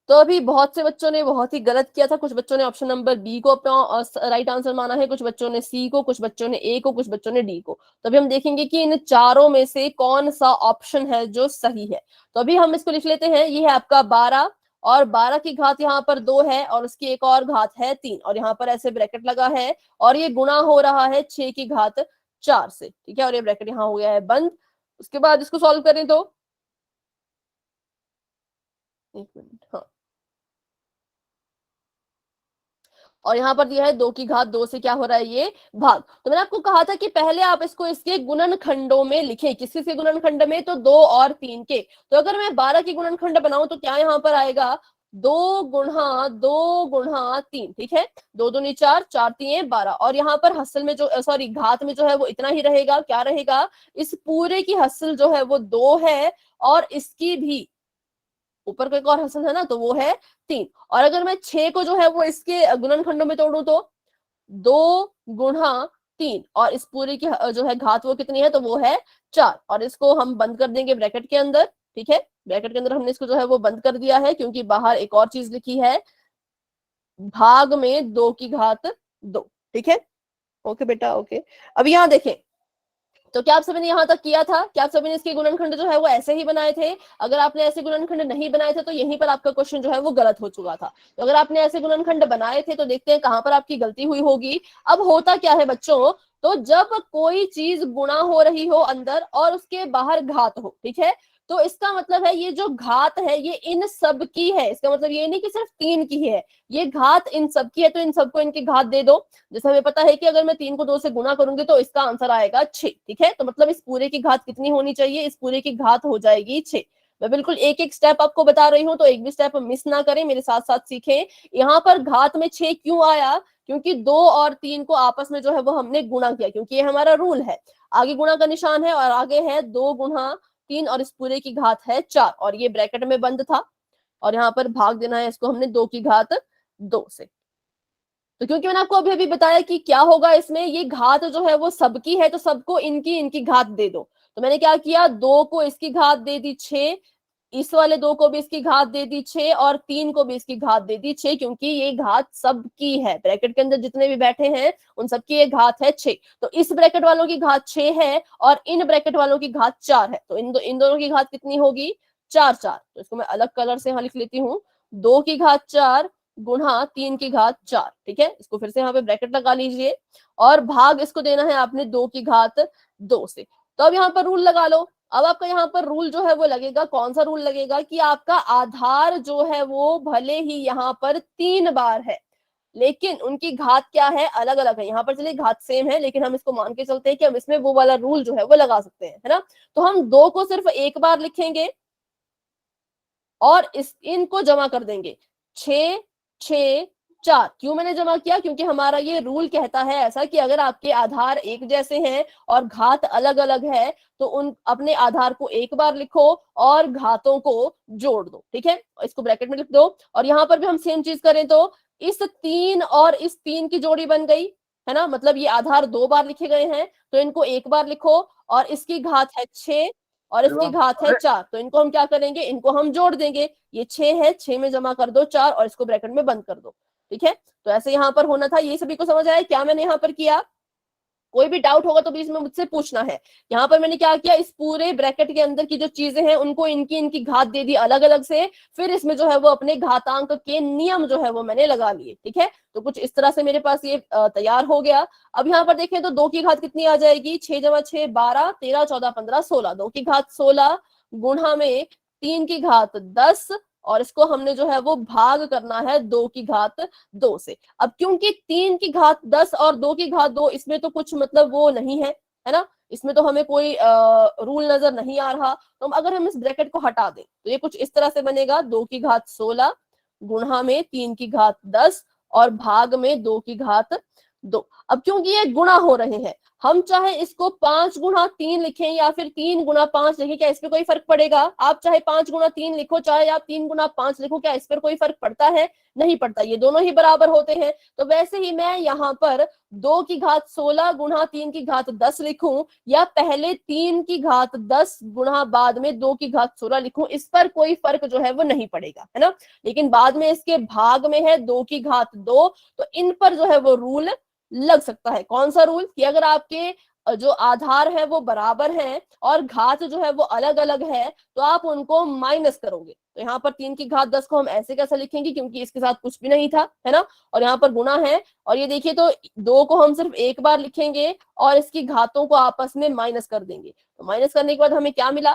Speaker 1: तो अभी बहुत से बच्चों ने बहुत ही गलत किया था। कुछ बच्चों ने ऑप्शन नंबर बी को अपना राइट आंसर माना है, कुछ बच्चों ने सी को, कुछ बच्चों ने ए को, कुछ बच्चों ने डी को। तो अभी हम देखेंगे कि इन चारों में से कौन सा ऑप्शन है जो सही है। तो अभी हम इसको लिख लेते हैं। ये है आपका 12, और 12 की घात यहाँ पर 2 है, और उसकी एक और घात है 3, और यहाँ पर ऐसे ब्रैकेट लगा है, और ये गुणा हो रहा है 6 की घात 4 से, ठीक है। और ये ब्रैकेट यहाँ हो गया है बंद। उसके बाद इसको सॉल्व करें तो 1 मिनट, हाँ, और यहाँ पर दिया है 2 की घात 2 से क्या हो रहा है, ये भाग। तो मैंने आपको कहा था कि पहले आप इसको इसके गुणनखंडों में लिखें। किस किस के गुणनखंड में, तो 2 और 3 के। तो अगर मैं 12 की गुणनखंड बनाऊं तो क्या यहाँ पर आएगा, 2 गुणा 3, ठीक है। 2 दूनी 4, 4 तीन 12, और यहाँ पर हसल में जो सॉरी घात में जो है वो इतना ही रहेगा। क्या रहेगा, इस पूरे की हसल जो है वो 2 है, और इसकी भी ऊपर का एक और हसल है ना, तो वो है 3। और अगर मैं 6 को जो है वो इसके गुणनखंडों में तोड़ू तो 2 गुणा 3, और इस पूरी की जो है घात वो कितनी है, तो वो है 4। और इसको हम बंद कर देंगे ब्रैकेट के अंदर, ठीक है। ब्रैकेट के अंदर हमने इसको जो है वो बंद कर दिया है, क्योंकि बाहर एक और चीज लिखी है, भाग में 2 की घात 2, ठीक है। ओके बेटा, ओके। अब यहाँ देखें, तो क्या आप सभी ने यहां तक किया था, क्या आप सभी ने इसके गुणनखंड जो है वो ऐसे ही बनाए थे। अगर आपने ऐसे गुणनखंड नहीं बनाए थे तो यहीं पर आपका क्वेश्चन जो है वो गलत हो चुका था। तो अगर आपने ऐसे गुणनखंड बनाए थे तो देखते हैं कहां पर आपकी गलती हुई होगी। अब होता क्या है बच्चों, तो जब कोई चीज गुणा हो रही हो अंदर और उसके बाहर घात हो, ठीक है, तो इसका मतलब है ये जो घात है ये इन सब की है, इसका मतलब ये नहीं कि सिर्फ 3 की है, ये घात इन सब की है, तो इन सबको इनकी घात दे दो। जैसे हमें पता है कि अगर मैं 3 को 2 से गुना करूंगी तो इसका आंसर आएगा 6, ठीक है। तो मतलब इस पूरे की घात कितनी होनी चाहिए, इस पूरे की घात हो जाएगी 6। मैं बिल्कुल एक एक स्टेप आपको बता रही हूँ, तो एक भी स्टेप मिस ना करें, मेरे साथ साथ सीखें। यहाँ पर घात में 6 क्यों आया, क्योंकि 2 और 3 को आपस में जो है वो हमने गुणा किया, क्योंकि ये हमारा रूल है। आगे गुणा का निशान है और आगे है 2 गुणा 3 और इस पूरे की घात है 4 और ये ब्रैकेट में बंद था और यहाँ पर भाग देना है इसको हमने 2 की घात 2 से। तो क्योंकि मैंने आपको अभी अभी बताया कि क्या होगा इसमें, ये घात जो है वो सबकी है, तो सबको इनकी इनकी घात दे दो। तो मैंने क्या किया, 2 को इसकी घात दे दी 6, इस वाले 2 को भी इसकी घात दे दी 6 और 3 को भी इसकी घात दे दी 6, क्योंकि ये घात सबकी है। ब्रैकेट के अंदर जितने भी बैठे हैं उन सबकी ये घात है 6। तो इस ब्रैकेट वालों की घात 6 है और इन ब्रैकेट वालों की घात 4 है, तो इन दोनों की घात कितनी होगी, 4 4। तो इसको मैं अलग कलर से यहाँ लिख लेती हूँ, 2 की घात 4 गुणा 3 की घात 4, ठीक है। इसको फिर से यहाँ पे ब्रैकेट लगा लीजिए और भाग इसको देना है आपने 2 की घात 2 से। तो अब यहाँ पर रूल लगा लो। अब आपका यहाँ पर रूल जो है वो लगेगा, कौन सा रूल लगेगा, कि आपका आधार जो है वो भले ही यहाँ पर 3 बार है लेकिन उनकी घात क्या है, अलग अलग है। यहाँ पर चलिए घात सेम है, लेकिन हम इसको मान के चलते हैं कि हम इसमें वो वाला रूल जो है वो लगा सकते हैं, है ना। तो हम 2 को सिर्फ एक बार लिखेंगे और इनको जमा कर देंगे, 6 6 4। क्यों मैंने जमा किया, क्योंकि हमारा ये रूल कहता है ऐसा कि अगर आपके आधार एक जैसे हैं और घात अलग अलग है तो उन अपने आधार को एक बार लिखो और घातों को जोड़ दो, ठीक है। इसको ब्रैकेट में लिख दो और यहाँ पर भी हम सेम चीज करें तो इस 3 और इस 3 की जोड़ी बन गई, है ना। मतलब ये आधार 2 बार लिखे गए हैं तो इनको एक बार लिखो और इसकी घात है 6 और इसकी घात है 4, तो इनको हम क्या करेंगे, इनको हम जोड़ देंगे। ये 6 है, 6 में जमा कर दो 4 और इसको ब्रैकेट में बंद कर दो, ठीक है। तो ऐसे यहाँ पर होना था। ये सभी को समझ आया क्या मैंने यहाँ पर किया, कोई भी डाउट होगा तो बीच में मुझसे पूछना है। यहाँ पर मैंने क्या किया, इस पूरे ब्रैकेट के अंदर की जो चीजें हैं उनको इनकी इनकी घात दे दी अलग अलग से, फिर इसमें जो है वो अपने घातांक के नियम जो है वो मैंने लगा लिए, ठीक है। तो कुछ इस तरह से मेरे पास ये तैयार हो गया। अब यहाँ पर देखें तो 2 की घात कितनी आ जाएगी, 6 जमा 6 12 13 14 15 16, 2 की घात 16 गुणा में 3 की घात 10 और इसको हमने जो है वो भाग करना है 2 की घात 2 से। अब क्योंकि 3 की घात 10 और 2 की घात 2 इसमें तो कुछ मतलब वो नहीं है ना, इसमें तो हमें कोई रूल नजर नहीं आ रहा। तो अगर हम इस ब्रैकेट को हटा दें तो ये कुछ इस तरह से बनेगा, 2 की घात 16 गुणा में 3 की घात 10 और भाग में 2 की घात 2। अब क्योंकि ये गुणा हो रहे हैं, हम चाहे इसको 5 गुणा 3 लिखें या फिर 3 गुणा 5 लिखें, क्या इस पर कोई फर्क पड़ेगा। आप चाहे 5 गुणा 3 लिखो चाहे आप 3 गुणा 5 लिखो, क्या इस पर कोई फर्क पड़ता है, नहीं पड़ता, ये दोनों ही बराबर होते हैं। तो वैसे ही मैं यहाँ पर 2 की घात 16 गुणा 3 की घात 10 लिखूं या पहले 3 की घात 10 गुणा बाद में 2 की घात 16 लिखूं, इस पर कोई फर्क जो है वो नहीं पड़ेगा, है ना। लेकिन बाद में इसके भाग में है 2 की घात 2, तो इन पर जो है वो रूल लग सकता है। कौन सा रूल, कि अगर आपके जो आधार है वो बराबर हैं और घात जो है वो अलग अलग है तो आप उनको माइनस करोगे। तो यहाँ पर 3 की घात 10 को हम ऐसे कैसे लिखेंगे, क्योंकि इसके साथ कुछ भी नहीं था, है ना, और यहाँ पर गुणा है। और ये देखिए तो 2 को हम सिर्फ एक बार लिखेंगे और इसकी घातों को आपस में माइनस कर देंगे। तो माइनस करने के बाद हमें क्या मिला,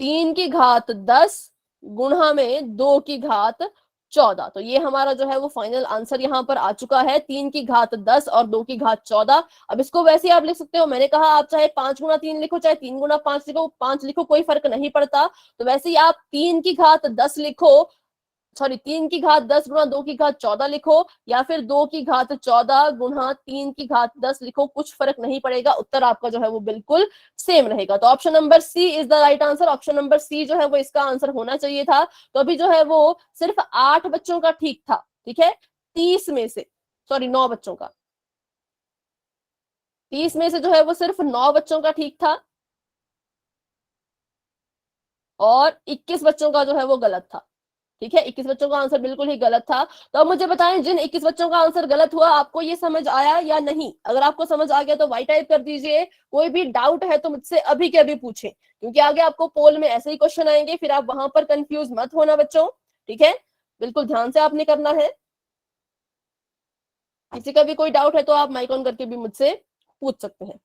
Speaker 1: 3 की घात 10 गुणा में 2 की घात 14। तो ये हमारा जो है वो फाइनल आंसर यहाँ पर आ चुका है, 3 की घात 10 और 2 की घात 14। अब इसको वैसे ही आप लिख सकते हो, मैंने कहा आप चाहे 5 गुणा 3 लिखो चाहे 3 गुणा 5 लिखो, 5 लिखो, कोई फर्क नहीं पड़ता। तो वैसे ही आप 3 की घात 10 लिखो, सॉरी 3 की घात 10 गुणा 2 की घात 14 लिखो या फिर 2 की घात 14 गुणा 3 की घात 10 लिखो, कुछ फर्क नहीं पड़ेगा, उत्तर आपका जो है वो बिल्कुल सेम रहेगा। तो option number C is the right answer. Option number C जो है वो इसका आंसर होना चाहिए था। तो अभी जो है वो सिर्फ 8 बच्चों का ठीक था, ठीक है, 30 में से, सॉरी 9 बच्चों का, 30 में से जो है वो सिर्फ 9 बच्चों का ठीक था और 21 बच्चों का जो है वो गलत था, ठीक है। 21 बच्चों का आंसर बिल्कुल ही गलत था। तो अब मुझे बताएं जिन 21 बच्चों का आंसर गलत हुआ आपको ये समझ आया या नहीं। अगर आपको समझ आ गया तो वाई टाइप कर दीजिए, कोई भी डाउट है तो मुझसे अभी के अभी पूछें, क्योंकि आगे आपको पोल में ऐसे ही क्वेश्चन आएंगे, फिर आप वहां पर कंफ्यूज मत होना बच्चों, ठीक है। बिल्कुल ध्यान से आपने करना है। किसी का भी कोई डाउट है तो आप माइक ऑन करके भी मुझसे पूछ सकते हैं।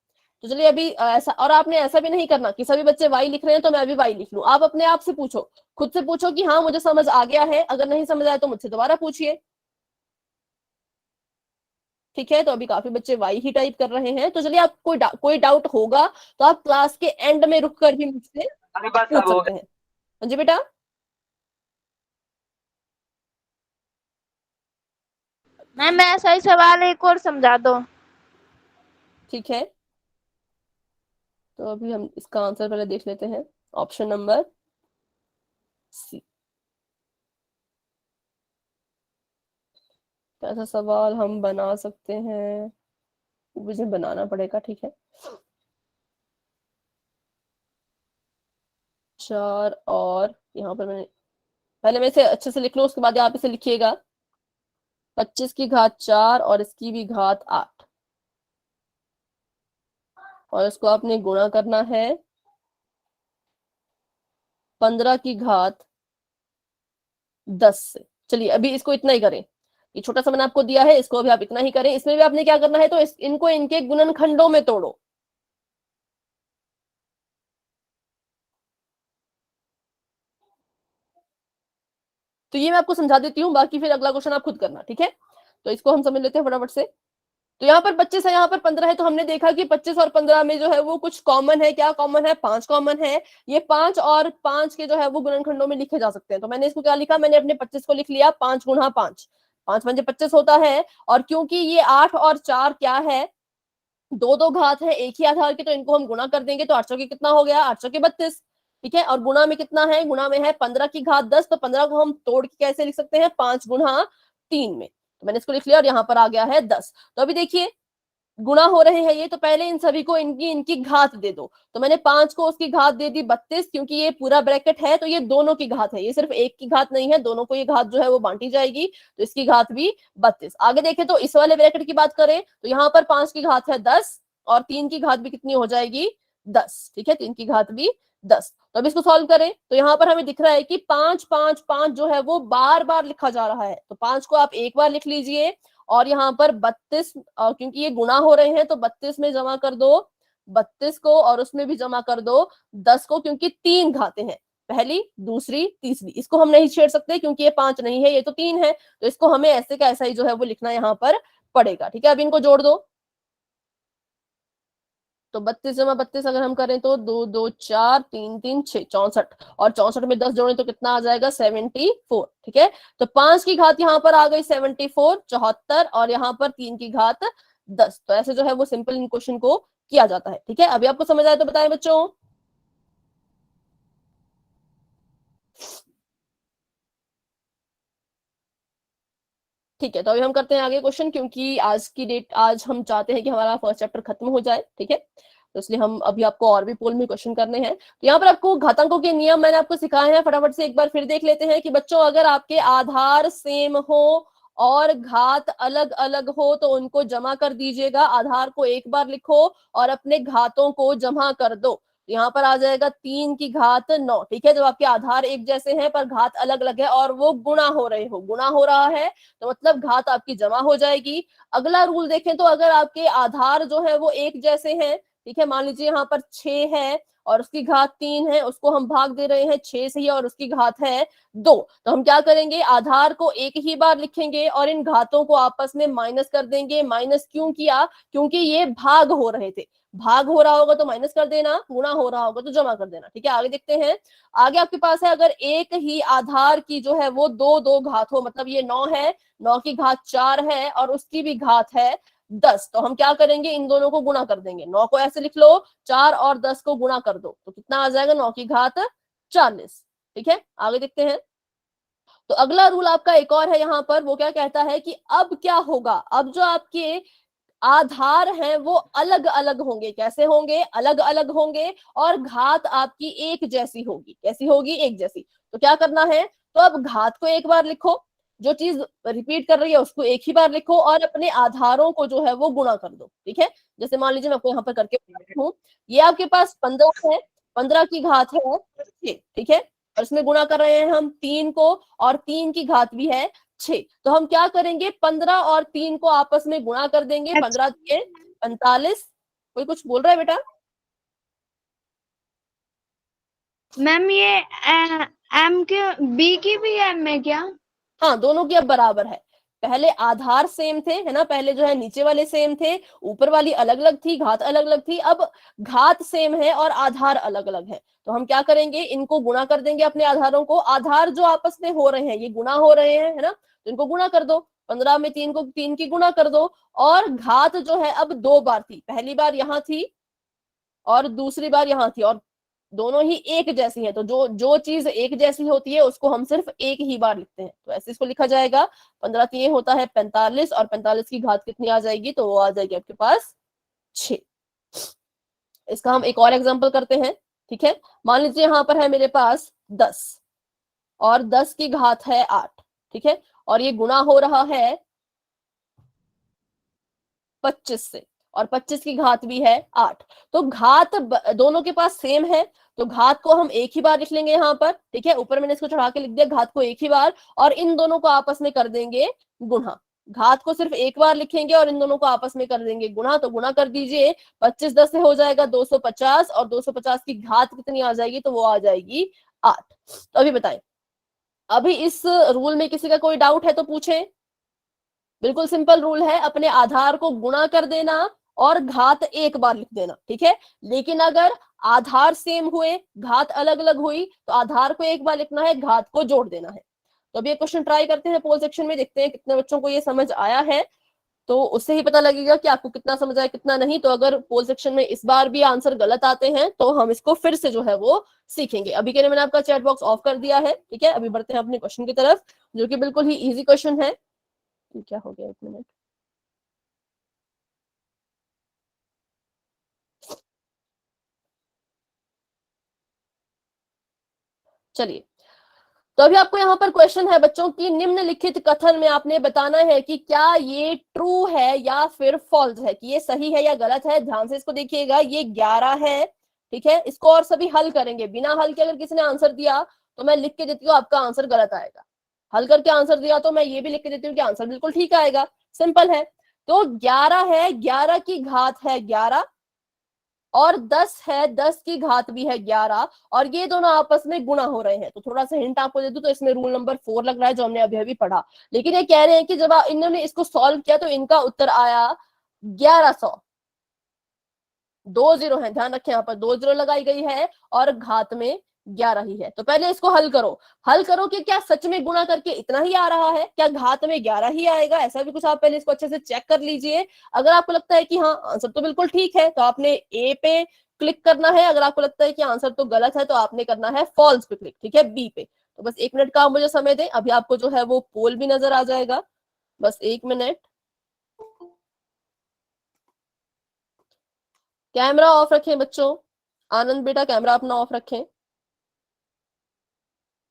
Speaker 1: तो चलिए अभी ऐसा, और आपने ऐसा भी नहीं करना कि सभी बच्चे वाई लिख रहे हैं तो मैं भी वाई लिख लूं। आप अपने आप से पूछो, खुद से पूछो कि हाँ मुझे समझ आ गया है, अगर नहीं समझ आया तो मुझसे दोबारा पूछिए। ठीक है, तो अभी काफी बच्चे वाई ही टाइप कर रहे हैं। तो चलिए, आप कोई डाउट होगा तो आप क्लास के एंड में रुक कर भी मुझसे पूछ सकते हैं। हाँ जी बेटा।
Speaker 2: मैम ऐसा ही सवाल एक और समझा दो।
Speaker 1: ठीक है, तो अभी हम इसका आंसर पहले देख लेते हैं। Option number C. कैसा सवाल हम बना सकते हैं, मुझे बनाना पड़ेगा। ठीक है, 4 और यहाँ पर मैंने, पहले मैं इसे अच्छे से लिख लूं, उसके बाद आप इसे लिखिएगा। 25 की घात 4 और इसकी भी घात 8, और इसको आपने गुणा करना है 15 की घात 10 से। चलिए अभी इसको इतना ही करें, ये छोटा सा मैंने आपको दिया है, इसको अभी आप इतना ही करें। इसमें भी आपने क्या करना है, तो इनको इनके गुणनखंडों में तोड़ो। तो ये मैं आपको समझा देती हूँ, बाकी फिर अगला क्वेश्चन आप खुद करना। ठीक है, तो इसको हम समझ लेते हैं फटाफट से। तो यहाँ पर 25 है, यहाँ पर 15 है, तो हमने देखा कि 25 और 15 में जो है वो कुछ कॉमन है। क्या कॉमन है? 5 कॉमन है। ये 5 और 5 के जो है वो गुणनखंडों में लिखे जा सकते हैं। तो मैंने इसको क्या लिखा, मैंने अपने 25 को लिख लिया 5 गुणा 5, 5 पंजे 25 होता है। और क्योंकि ये 8 और 4 क्या है, दो दो घात है एक ही आधार की, तो इनको हम गुणा कर देंगे, तो 800 के कितना हो गया, 800 के 32। ठीक है, और गुणा में कितना है, गुणा में है 15 की घात 10, तो 15 को हम तोड़ के कैसे लिख सकते हैं, 5 गुणा 3 में। तो मैंने इसको लिख लिया और यहाँ पर आ गया है 10। तो अभी देखिए गुणा हो रहे हैं ये, तो पहले इन सभी को इनकी इनकी घात दे दो। तो मैंने 5 को उसकी घात दे दी 32, क्योंकि ये पूरा ब्रैकेट है तो ये दोनों की घात है, ये सिर्फ एक की घात नहीं है, दोनों को ये घात जो है वो बांटी जाएगी, तो इसकी घात भी 32। आगे देखें तो इस वाले ब्रैकेट की बात करें तो यहाँ पर 5 की घात है 10 और 3 की घात भी कितनी हो जाएगी, 10। ठीक है, 3 की घात भी 10। तो अब इसको सॉल्व करें तो यहाँ पर हमें दिख रहा है कि 5 5 5 जो है वो बार बार लिखा जा रहा है, तो 5 को आप एक बार लिख लीजिए, और यहाँ पर 32, क्योंकि ये गुणा हो रहे हैं तो 32 में जमा कर दो 32 को, और उसमें भी जमा कर दो 10 को, क्योंकि 3 घातें हैं, पहली दूसरी तीसरी। इसको हम नहीं छेड़ सकते क्योंकि ये 5 नहीं है, ये तो 3 है, तो इसको हमें ऐसे का ऐसा ही जो है वो लिखना यहाँ पर पड़ेगा। ठीक है, अब इनको जोड़ दो, तो 32 जमा 32 अगर हम करें तो 2 2 4 3 3 6 64, और 64 में 10 जोड़े तो कितना आ जाएगा, 74। ठीक है, तो 5 की घात यहाँ पर आ गई 74, 74, और यहाँ पर 3 की घात 10। तो ऐसे जो है वो सिंपल इन क्वेश्चन को किया जाता है। ठीक है, अभी आपको समझ आया तो बताएं बच्चों। ठीक है, तो अभी हम करते हैं आगे क्वेश्चन, क्योंकि आज हम चाहते हैं कि हमारा फर्स्ट चैप्टर खत्म हो जाए। ठीक है, तो इसलिए हम अभी आपको और भी पोल में क्वेश्चन करने हैं। तो यहाँ पर आपको घातांकों के नियम मैंने आपको सिखाए हैं, फटाफट से एक बार फिर देख लेते हैं कि बच्चों अगर आपके आधार सेम हो और घात अलग अलग हो तो उनको जमा कर दीजिएगा। आधार को एक बार लिखो और अपने घातों को जमा कर दो। यहाँ पर आ जाएगा 3 की घात 9। ठीक है, जब आपके आधार एक जैसे हैं पर घात अलग अलग है और वो गुणा हो रहे हो, गुणा हो रहा है तो मतलब घात आपकी जमा हो जाएगी। अगला रूल देखें तो अगर आपके आधार जो है वो एक जैसे हैं, ठीक है, मान लीजिए यहाँ पर 6 है और उसकी घात 3 है, उसको हम भाग दे रहे हैं 6 से ही और उसकी घात है 2, तो हम क्या करेंगे, आधार को एक ही बार लिखेंगे और इन घातों को आपस में माइनस कर देंगे। माइनस क्यों किया, क्योंकि ये भाग हो रहे थे, भाग हो रहा होगा तो माइनस कर देना, गुणा हो रहा होगा तो जमा कर देना। ठीक है, आगे देखते हैं। आगे आपके पास है अगर एक ही आधार की जो है वो दो दो घात हो, मतलब ये 9 है, 9 की घात 4 है और उसकी भी घात है 10, तो हम क्या करेंगे, इन दोनों को गुणा कर देंगे। 9 को ऐसे लिख लो, 4 और 10 को गुणा कर दो तो कितना आ जाएगा, 9 की घात 40। ठीक है, आगे देखते हैं। तो अगला रूल आपका एक और है यहाँ पर, वो क्या कहता है कि अब क्या होगा, अब जो आपके आधार हैं वो अलग अलग होंगे। कैसे होंगे, अलग अलग होंगे, और घात आपकी एक जैसी होगी। कैसी होगी, एक जैसी। तो क्या करना है, तो अब घात को एक बार लिखो, जो चीज रिपीट कर रही है उसको एक ही बार लिखो, और अपने आधारों को जो है वो गुणा कर दो। ठीक है, जैसे मान लीजिए मैं आपको यहाँ पर करके हूँ, ये आपके पास 15 है, 15 की घात है 6। ठीक है, और इसमें गुणा कर रहे हैं हम 3 को, और 3 की घात भी है 6, तो हम क्या करेंगे, 15 और 3 को आपस में गुणा कर देंगे। 15 दिए 45, कोई कुछ बोल रहा है बेटा?
Speaker 2: मैम ये एम के बी की भी एम है क्या?
Speaker 1: हाँ, दोनों की अब बराबर है। पहले आधार सेम थे, है ना, पहले जो है नीचे वाले सेम थे, ऊपर वाली अलग अलग थी, घात अलग अलग थी। अब घात सेम है और आधार अलग अलग है, तो हम क्या करेंगे, इनको गुणा कर देंगे अपने आधारों को। आधार जो आपस में हो रहे हैं ये गुणा हो रहे हैं, है ना, तो इनको गुणा कर दो। 15 में 3 को 3 की गुणा कर दो। और घात जो है अब 2 बार थी, पहली बार यहां थी और दूसरी बार यहां थी, और दोनों ही एक जैसी है। तो जो जो चीज एक जैसी होती है उसको हम सिर्फ एक ही बार लिखते हैं, तो ऐसे इसको लिखा जाएगा। 15 3 होता है 45, और 45 की घात कितनी आ जाएगी, तो वो आ जाएगी आपके पास 6। इसका हम एक और एग्जांपल करते हैं, ठीक है। मान लीजिए यहाँ पर है मेरे पास 10 और 10 की घात है 8, ठीक है, और ये गुणा हो रहा है 25 से, और 25 की घात भी है 8। तो घात दोनों के पास सेम है, तो घात को हम एक ही बार लिख लेंगे यहाँ पर, ठीक है। ऊपर मैंने इसको चढ़ा के लिख दिया घात को एक ही बार, और इन दोनों को आपस में कर देंगे गुणा। घात को सिर्फ एक बार लिखेंगे और इन दोनों को आपस में कर देंगे गुणा, तो गुणा कर दीजिए। 25 10 से हो जाएगा 250, और 250 की घात कितनी आ जाएगी, तो वो आ जाएगी 8। तो अभी बताएं, अभी इस रूल में किसी का कोई डाउट है तो पूछे। बिल्कुल सिंपल रूल है, अपने आधार को गुणा कर देना और घात एक बार लिख देना, ठीक है। लेकिन अगर आधार सेम हुए, घात अलग अलग हुई, तो आधार को एक बार लिखना है, घात को जोड़ देना है। तो अभी ये क्वेश्चन ट्राई करते हैं पोल सेक्शन में, देखते हैं कितने बच्चों को ये समझ आया है, तो उससे ही पता लगेगा कि आपको कितना समझ आया कितना नहीं। तो अगर पोल सेक्शन में इस बार भी आंसर गलत आते हैं तो हम इसको फिर से जो है वो सीखेंगे। अभी के लिए मैंने आपका चैट बॉक्स ऑफ कर दिया है, ठीक है। अभी बढ़ते हैं अपने क्वेश्चन की तरफ, जो कि बिल्कुल ही इजी क्वेश्चन है। क्या हो गया, एक मिनट। चलिए, तो अभी आपको यहाँ पर क्वेश्चन है बच्चों की, निम्नलिखित कथन में आपने बताना है कि क्या ये ट्रू है या फिर फॉल्स है, कि ये सही है या गलत है। ध्यान से इसको देखिएगा, ये 11 है, ठीक है। इसको और सभी हल करेंगे, बिना हल के अगर किसी ने आंसर दिया तो मैं लिख के देती हूँ आपका आंसर गलत आएगा। हल करके आंसर दिया तो मैं ये भी लिख के देती हूँ कि आंसर बिल्कुल ठीक आएगा। सिंपल है। तो 11 है, 11 की घात है 11, और 10 है, 10 की घात भी है 11, और ये दोनों आपस में गुणा हो रहे हैं। तो थोड़ा सा हिंट आपको दे दूं, तो इसमें रूल नंबर 4 लग रहा है, जो हमने अभी अभी पढ़ा। लेकिन ये कह रहे हैं कि जब इन्होंने इसको सॉल्व किया तो इनका उत्तर आया 1100। 2 जीरो है, ध्यान रखें, यहाँ पर 2 जीरो लगाई गई है और घात में 11 ही है। तो पहले इसको हल करो, हल करो कि क्या सच में गुणा करके इतना ही आ रहा है, क्या घात में 11 ही आएगा, ऐसा भी कुछ आप पहले इसको अच्छे से चेक कर लीजिए। अगर आपको लगता है कि हाँ आंसर तो बिल्कुल ठीक है, तो आपने ए पे क्लिक करना है। अगर आपको लगता है कि आंसर तो गलत है तो आपने करना है फॉल्स पे क्लिक, ठीक है, बी पे। तो बस 1 मिनट का आप मुझे समय दें, अभी आपको जो है वो पोल भी नजर आ जाएगा। बस 1 मिनट। कैमरा ऑफ रखें बच्चों, आनंद बेटा कैमरा अपना ऑफ रखें।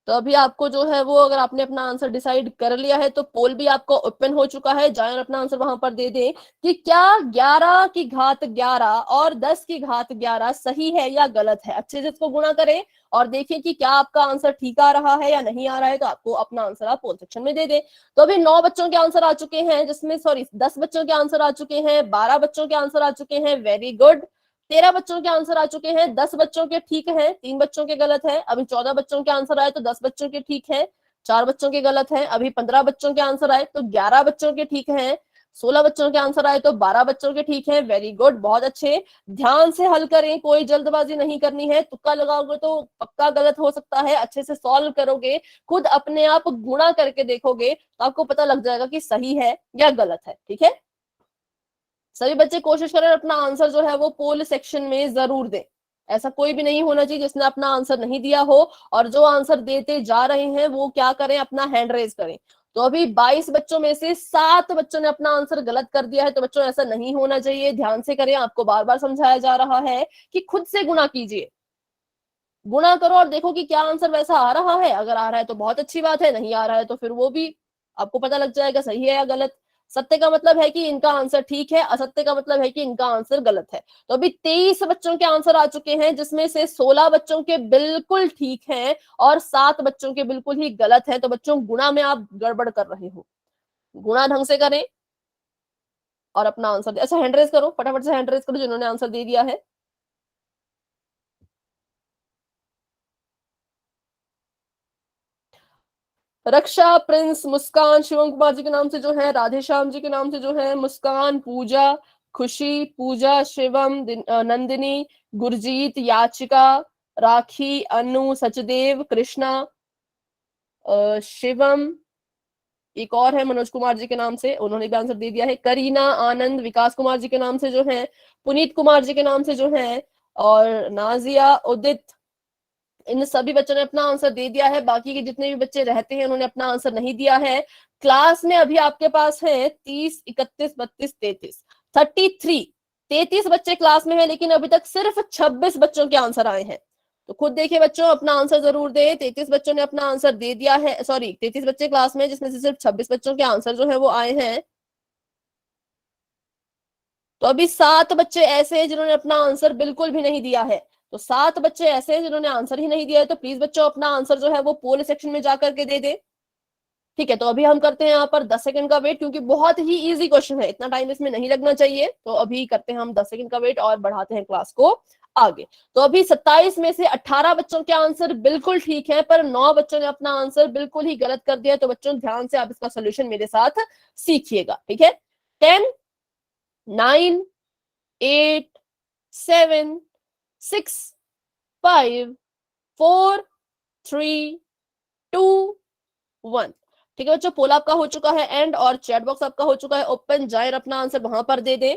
Speaker 1: तो अभी आपको जो है वो, अगर आपने अपना आंसर डिसाइड कर लिया है तो पोल भी आपको ओपन हो चुका है, जाए और अपना आंसर वहां पर दे दें कि क्या 11 की घात 11 और 10 की घात 11 सही है या गलत है। अच्छे से इसको गुणा करें और देखें कि क्या आपका आंसर ठीक आ रहा है या नहीं आ रहा है, तो आपको अपना आंसर आप पोल सेक्शन में दे दें। तो अभी 9 बच्चों के आंसर आ चुके हैं, जिसमें सॉरी 10 बच्चों के आंसर आ चुके हैं, 12 बच्चों के आंसर आ चुके हैं, वेरी गुड। 13 बच्चों के आंसर आ चुके हैं, 10 बच्चों के ठीक हैं, 3 बच्चों के गलत है। अभी 14 बच्चों के आंसर आए तो 10 बच्चों के ठीक हैं, 4 बच्चों के गलत हैं। अभी 15 बच्चों के आंसर आए तो 11 बच्चों के ठीक हैं, 16 बच्चों के आंसर आए तो 12 बच्चों के ठीक हैं, वेरी गुड, बहुत अच्छे। ध्यान से हल करें, कोई जल्दबाजी नहीं करनी है, तुक्का लगाओगे तो पक्का गलत हो सकता है। अच्छे से सॉल्व करोगे, खुद अपने आप गुणा करके देखोगे तो आपको पता लग जाएगा कि सही है या गलत है, ठीक है। सभी बच्चे कोशिश करें अपना आंसर जो है वो पोल सेक्शन में जरूर दें। ऐसा कोई भी नहीं होना चाहिए जिसने अपना आंसर नहीं दिया हो, और जो आंसर देते जा रहे हैं वो क्या करें, अपना हैंड रेज करें। तो अभी 22 बच्चों में से 7 बच्चों ने अपना आंसर गलत कर दिया है। तो बच्चों ऐसा नहीं होना चाहिए, ध्यान से करें, आपको बार बार समझाया जा रहा है कि खुद से गुणा कीजिए। गुणा करो और देखो कि क्या आंसर वैसा आ रहा है। अगर आ रहा है तो बहुत अच्छी बात है, नहीं आ रहा है तो फिर वो भी आपको पता लग जाएगा सही है या गलत। सत्य का मतलब है कि इनका आंसर ठीक है, असत्य का मतलब है कि इनका आंसर गलत है। तो अभी 23 बच्चों के आंसर आ चुके हैं, जिसमें से 16 बच्चों के बिल्कुल ठीक हैं और 7 बच्चों के बिल्कुल ही गलत है। तो बच्चों गुणा में आप गड़बड़ कर रहे हो, गुणा ढंग से करें। और अपना आंसर अच्छा हैंड रेज करो, फटाफट से हैंड रेज करो जिन्होंने आंसर दे दिया है। रक्षा, प्रिंस, मुस्कान, शिवम कुमार जी के नाम से जो है, राधेश्याम जी के नाम से जो है, मुस्कान, पूजा, खुशी, पूजा, शिवम, नंदिनी, गुरजीत, याचिका, राखी, अनु, सचदेव, कृष्णा, शिवम, एक और है मनोज कुमार जी के नाम से, उन्होंने भी आंसर दे दिया है, करीना, आनंद, विकास कुमार जी के नाम से जो है, पुनीत कुमार जी के नाम से जो है, और नाजिया, उदित, इन सभी बच्चों ने अपना आंसर दे दिया है। बाकी के जितने भी बच्चे रहते हैं उन्होंने अपना आंसर नहीं दिया है। क्लास में अभी आपके पास है 30, 31, 32, 33, 33 बच्चे क्लास में हैं, लेकिन अभी तक सिर्फ 26 बच्चों के आंसर आए हैं। तो खुद देखिए बच्चों, अपना आंसर जरूर दे। 33 बच्चों ने अपना आंसर दे दिया है, सॉरी 33 बच्चे क्लास में, जिसमें से सिर्फ 26 बच्चों के आंसर जो है वो आए हैं। तो अभी 7 बच्चे ऐसे हैं जिन्होंने अपना आंसर बिल्कुल भी नहीं दिया है। तो 7 बच्चे ऐसे हैं जिन्होंने आंसर ही नहीं दिया है। तो प्लीज बच्चों अपना आंसर जो है वो पोल सेक्शन में जाकर के दे दे। ठीक है, तो अभी हम करते हैं यहाँ पर 10 सेकंड का वेट, क्योंकि बहुत ही इजी क्वेश्चन है, इतना टाइम इसमें नहीं लगना चाहिए। तो अभी करते हैं हम 10 सेकंड का वेट और बढ़ाते हैं क्लास को आगे। तो अभी 27 में से 18 बच्चों के आंसर बिल्कुल ठीक है, पर 9 बच्चों ने अपना आंसर बिल्कुल ही गलत कर दिया। तो बच्चों ध्यान से आप इसका सोल्यूशन मेरे साथ सीखिएगा, ठीक है। 10, 9, 8, 7, 6, 5, 4, 3, 2, 1। ठीक है बच्चों, पोल आपका हो चुका है एंड, और चैट बॉक्स आपका हो चुका है ओपन। जाए अपना आंसर वहां पर दे दें।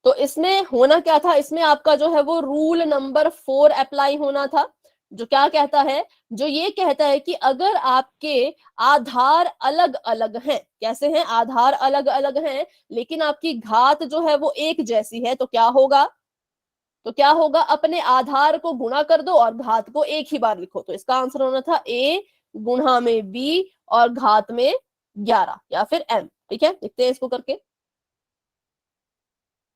Speaker 1: तो इसमें होना क्या था, इसमें आपका जो है वो रूल नंबर 4 अप्लाई होना था, जो क्या कहता है, जो ये कहता है कि अगर आपके आधार अलग अलग हैं, कैसे हैं, आधार अलग अलग हैं, लेकिन आपकी घात जो है वो एक जैसी है, तो क्या होगा, अपने आधार को गुणा कर दो और घात को एक ही बार लिखो। तो इसका आंसर होना था ए गुणा में बी और घात में 11 या फिर m। ठीक है, लिखते हैं इसको करके।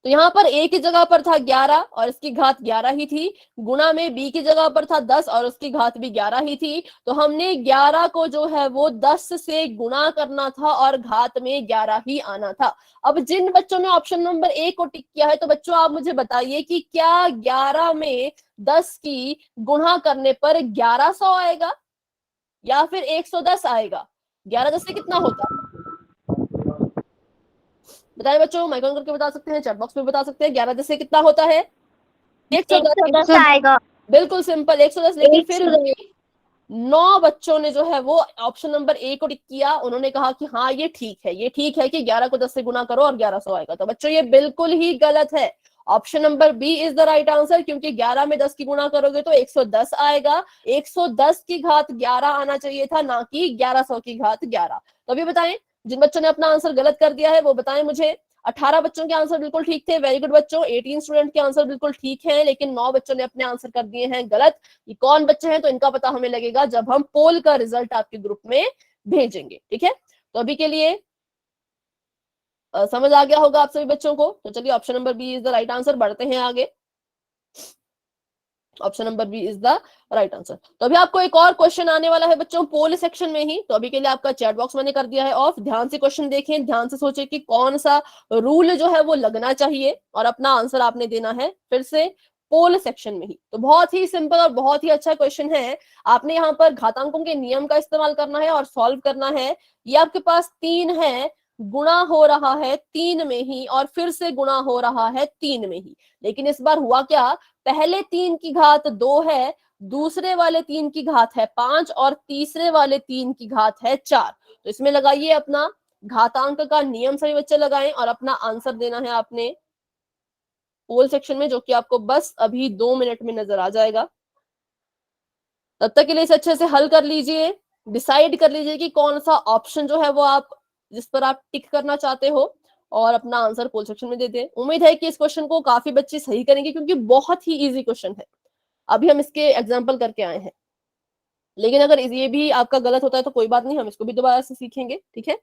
Speaker 1: तो यहाँ पर a की जगह पर था 11 और इसकी घात 11 ही थी, गुणा में b की जगह पर था 10 और उसकी घात भी 11 ही थी। तो हमने 11 को जो है वो 10 से गुणा करना था और घात में 11 ही आना था। अब जिन बच्चों ने ऑप्शन नंबर ए को टिक किया है, तो बच्चों आप मुझे बताइए कि क्या 11 में 10 की गुणा करने पर 1100 आएगा या फिर 110 आएगा? 11 10 से कितना होता है बताए बच्चों, माइक ऑन करके बता सकते हैं, चैट बॉक्स में बता सकते हैं। 11 10 से कितना होता है?
Speaker 3: 110 आएगा।
Speaker 1: बिल्कुल सिंपल 110। लेकिन फिर 9 बच्चों ने जो है वो ऑप्शन नंबर ए को टिक किया, उन्होंने कहा कि हाँ ये ठीक है, ये ठीक है कि 11 को 10 से गुना करो और 1100 आएगा। तो बच्चों ये बिल्कुल ही गलत है। Option number B is the right answer, क्योंकि 11 में 10 की गुणा करोगे तो 110 आएगा। 110 की घात 11 आना चाहिए था, ना कि 1100 की घात 11। तो अभी बताएं जिन बच्चों ने अपना आंसर गलत कर दिया है वो बताएं मुझे। 18 बच्चों के आंसर बिल्कुल ठीक थे, वेरी गुड बच्चों। 18 स्टूडेंट के आंसर बिल्कुल ठीक है, लेकिन 9 बच्चों ने अपने आंसर कर दिए हैं गलत। ये कौन बच्चे हैं, तो इनका पता हमें लगेगा जब हम पोल का रिजल्ट आपके ग्रुप में भेजेंगे। ठीक है, तो अभी के लिए समझ आ गया होगा आप सभी बच्चों को। तो चलिए option number B is the right answer, बढ़ते हैं आगे। Option number B is the right answer. तो अभी आपको एक और क्वेश्चन आने वाला है बच्चों पोल सेक्शन में ही। तो अभी के लिए आपका चैट बॉक्स मैंने कर दिया है ऑफ। ध्यान से क्वेश्चन देखें, ध्यान से सोचें कि कौन सा रूल जो है वो लगना चाहिए और अपना आंसर आपने देना है फिर से पोल सेक्शन में ही। तो बहुत ही सिंपल और बहुत ही अच्छा क्वेश्चन है। आपने यहाँ पर घातांकों के नियम का इस्तेमाल करना है और सॉल्व करना है। ये आपके पास 3 है, गुणा हो रहा है 3 में ही और फिर से गुणा हो रहा है 3 में ही। लेकिन इस बार हुआ क्या, पहले 3 की घात 2 है, दूसरे वाले 3 की घात है 5 और तीसरे वाले 3 की घात है 4। तो इसमें लगाइए अपना घातांक का नियम, सभी बच्चे लगाएं और अपना आंसर देना है आपने पोल सेक्शन में, जो कि आपको बस अभी 2 मिनट में नजर आ जाएगा। तब तक के लिए इसे अच्छे से हल कर लीजिए, डिसाइड कर लीजिए कि कौन सा ऑप्शन जो है वो आप जिस पर आप टिक करना चाहते हो और अपना आंसर पोल सेक्शन में दे दें। उम्मीद है कि इस क्वेश्चन को काफी बच्चे सही करेंगे, क्योंकि बहुत ही इजी क्वेश्चन है। अभी हम इसके एग्जाम्पल करके आए हैं, लेकिन अगर ये भी आपका गलत होता है तो कोई बात नहीं, हम इसको भी दोबारा से सीखेंगे। ठीक है,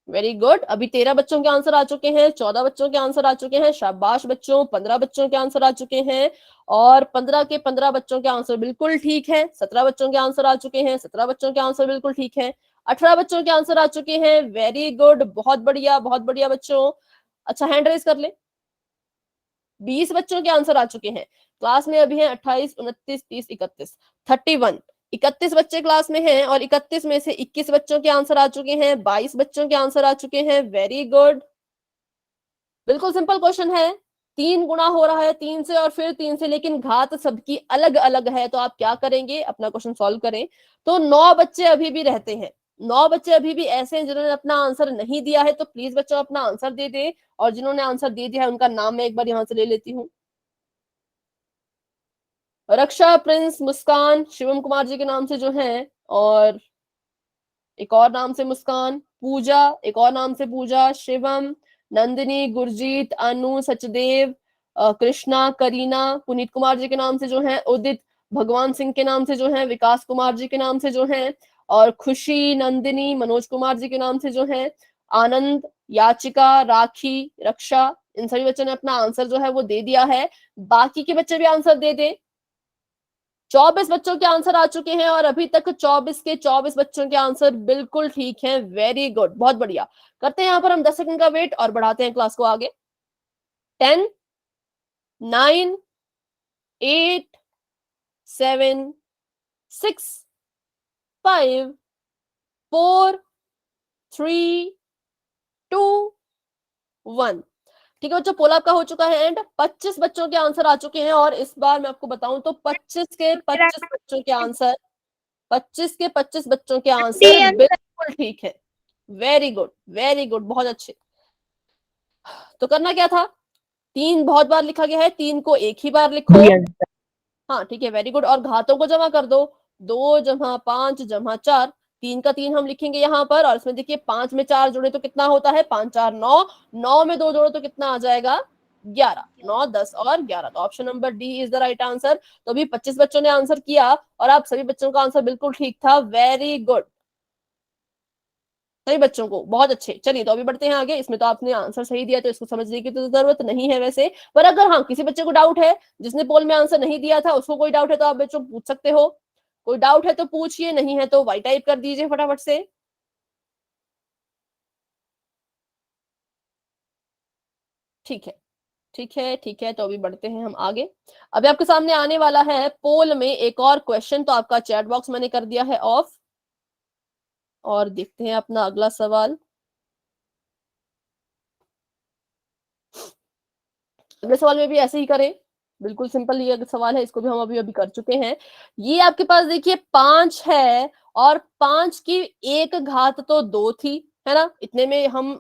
Speaker 1: वेरी गुड। अभी 13 बच्चों के आंसर आ चुके हैं, 14 बच्चों के आंसर आ चुके हैं, शाबाश बच्चों। 15 बच्चों के आंसर आ चुके हैं और 15 के 15 बच्चों के आंसर बिल्कुल ठीक है। 17 बच्चों के आंसर आ चुके हैं, 17 बच्चों के आंसर बिल्कुल ठीक है। 18 बच्चों के आंसर आ चुके हैं, वेरी गुड, बहुत बढ़िया बच्चों। अच्छा, हैंड रेज कर ले। 20 बच्चों के आंसर आ चुके हैं, क्लास में अभी हैं 28, 29, 30, 31, 31, 31 बच्चे क्लास में हैं और 31 में से 21 बच्चों के आंसर आ चुके हैं, 22 बच्चों के आंसर आ चुके हैं, वेरी गुड। बिल्कुल सिंपल क्वेश्चन है, 3 गुना हो रहा है 3 से और फिर 3 से, लेकिन घात सबकी अलग अलग है, तो आप क्या करेंगे, अपना क्वेश्चन सॉल्व करें। तो 9 बच्चे अभी भी रहते हैं, 9 बच्चे अभी भी ऐसे हैं जिन्होंने अपना आंसर नहीं दिया है, तो प्लीज बच्चों अपना आंसर दे दे, और जिन्होंने आंसर दे दिया है उनका नाम मैं एक बार यहाँ से ले लेती हूँ। रक्षा, प्रिंस, मुस्कान, शिवम कुमार जी के नाम से जो है, और एक और नाम से मुस्कान, पूजा, एक और नाम से पूजा, शिवम, नंदिनी, गुरजीत, अनु, सचदेव, कृष्णा, करीना, पुनीत कुमार जी के नाम से जो है, उदित, भगवान सिंह के नाम से जो है, विकास कुमार जी के नाम से जो है, और खुशी, नंदिनी, मनोज कुमार जी के नाम से जो है, आनंद, याचिका, राखी, रक्षा, इन सभी बच्चों ने अपना आंसर जो है वो दे दिया है। बाकी के बच्चे भी आंसर दे दे। 24 बच्चों के आंसर आ चुके हैं और अभी तक 24 के 24 बच्चों के आंसर बिल्कुल ठीक हैं, वेरी गुड, बहुत बढ़िया। करते हैं यहाँ पर हम 10 सेकंड का वेट और बढ़ाते हैं क्लास को आगे। 10, 9, 8, 7, 6, 5, 4, 3, 2, 1। ठीक है बच्चों, पोल आपका हो चुका है एंड 25 बच्चों के आंसर आ चुके हैं, और इस बार मैं आपको बताऊं तो 25 के 25 बच्चों के आंसर, 25 के 25 बच्चों के आंसर बिल्कुल ठीक है, वेरी गुड, बहुत अच्छे। तो करना क्या था, 3 बहुत बार लिखा गया है, 3 को एक ही बार लिखो। हाँ ठीक है, वेरी गुड, और घातों को जमा कर दो, 2 जमा 5 जमा 4, 3 का 3 हम लिखेंगे यहाँ पर, और इसमें देखिए 5 में 4 जोड़े तो कितना होता है, 5 4 9, 9 में 2 जोड़े तो कितना आ जाएगा, 11, 9 10 और 11, तो option number D is the right answer. तो अभी 25 बच्चों ने आंसर किया और आप सभी बच्चों का आंसर बिल्कुल ठीक था, वेरी गुड, सभी बच्चों को, बहुत अच्छे। चलिए तो अभी बढ़ते हैं आगे, इसमें तो आपने आंसर सही दिया तो इसको समझने की तो जरूरत नहीं है वैसे, पर अगर हाँ किसी बच्चे को डाउट है, जिसने पोल में आंसर नहीं दिया था उसको कोई डाउट है तो आप बच्चों पूछ सकते हो, कोई डाउट है तो पूछिए, नहीं है तो वाई टाइप कर दीजिए फटाफट से। ठीक है ठीक है, तो अभी बढ़ते हैं हम आगे। अभी आपके सामने आने वाला है पोल में एक और क्वेश्चन, तो आपका चैट बॉक्स मैंने कर दिया है ऑफ, और देखते हैं अपना अगला सवाल। अगले सवाल में भी ऐसे ही करें, बिल्कुल सिंपल ये सवाल है, इसको भी हम अभी अभी कर चुके हैं। ये आपके पास देखिए 5 है और 5 की एक घात तो 2 थी, है ना, इतने में हम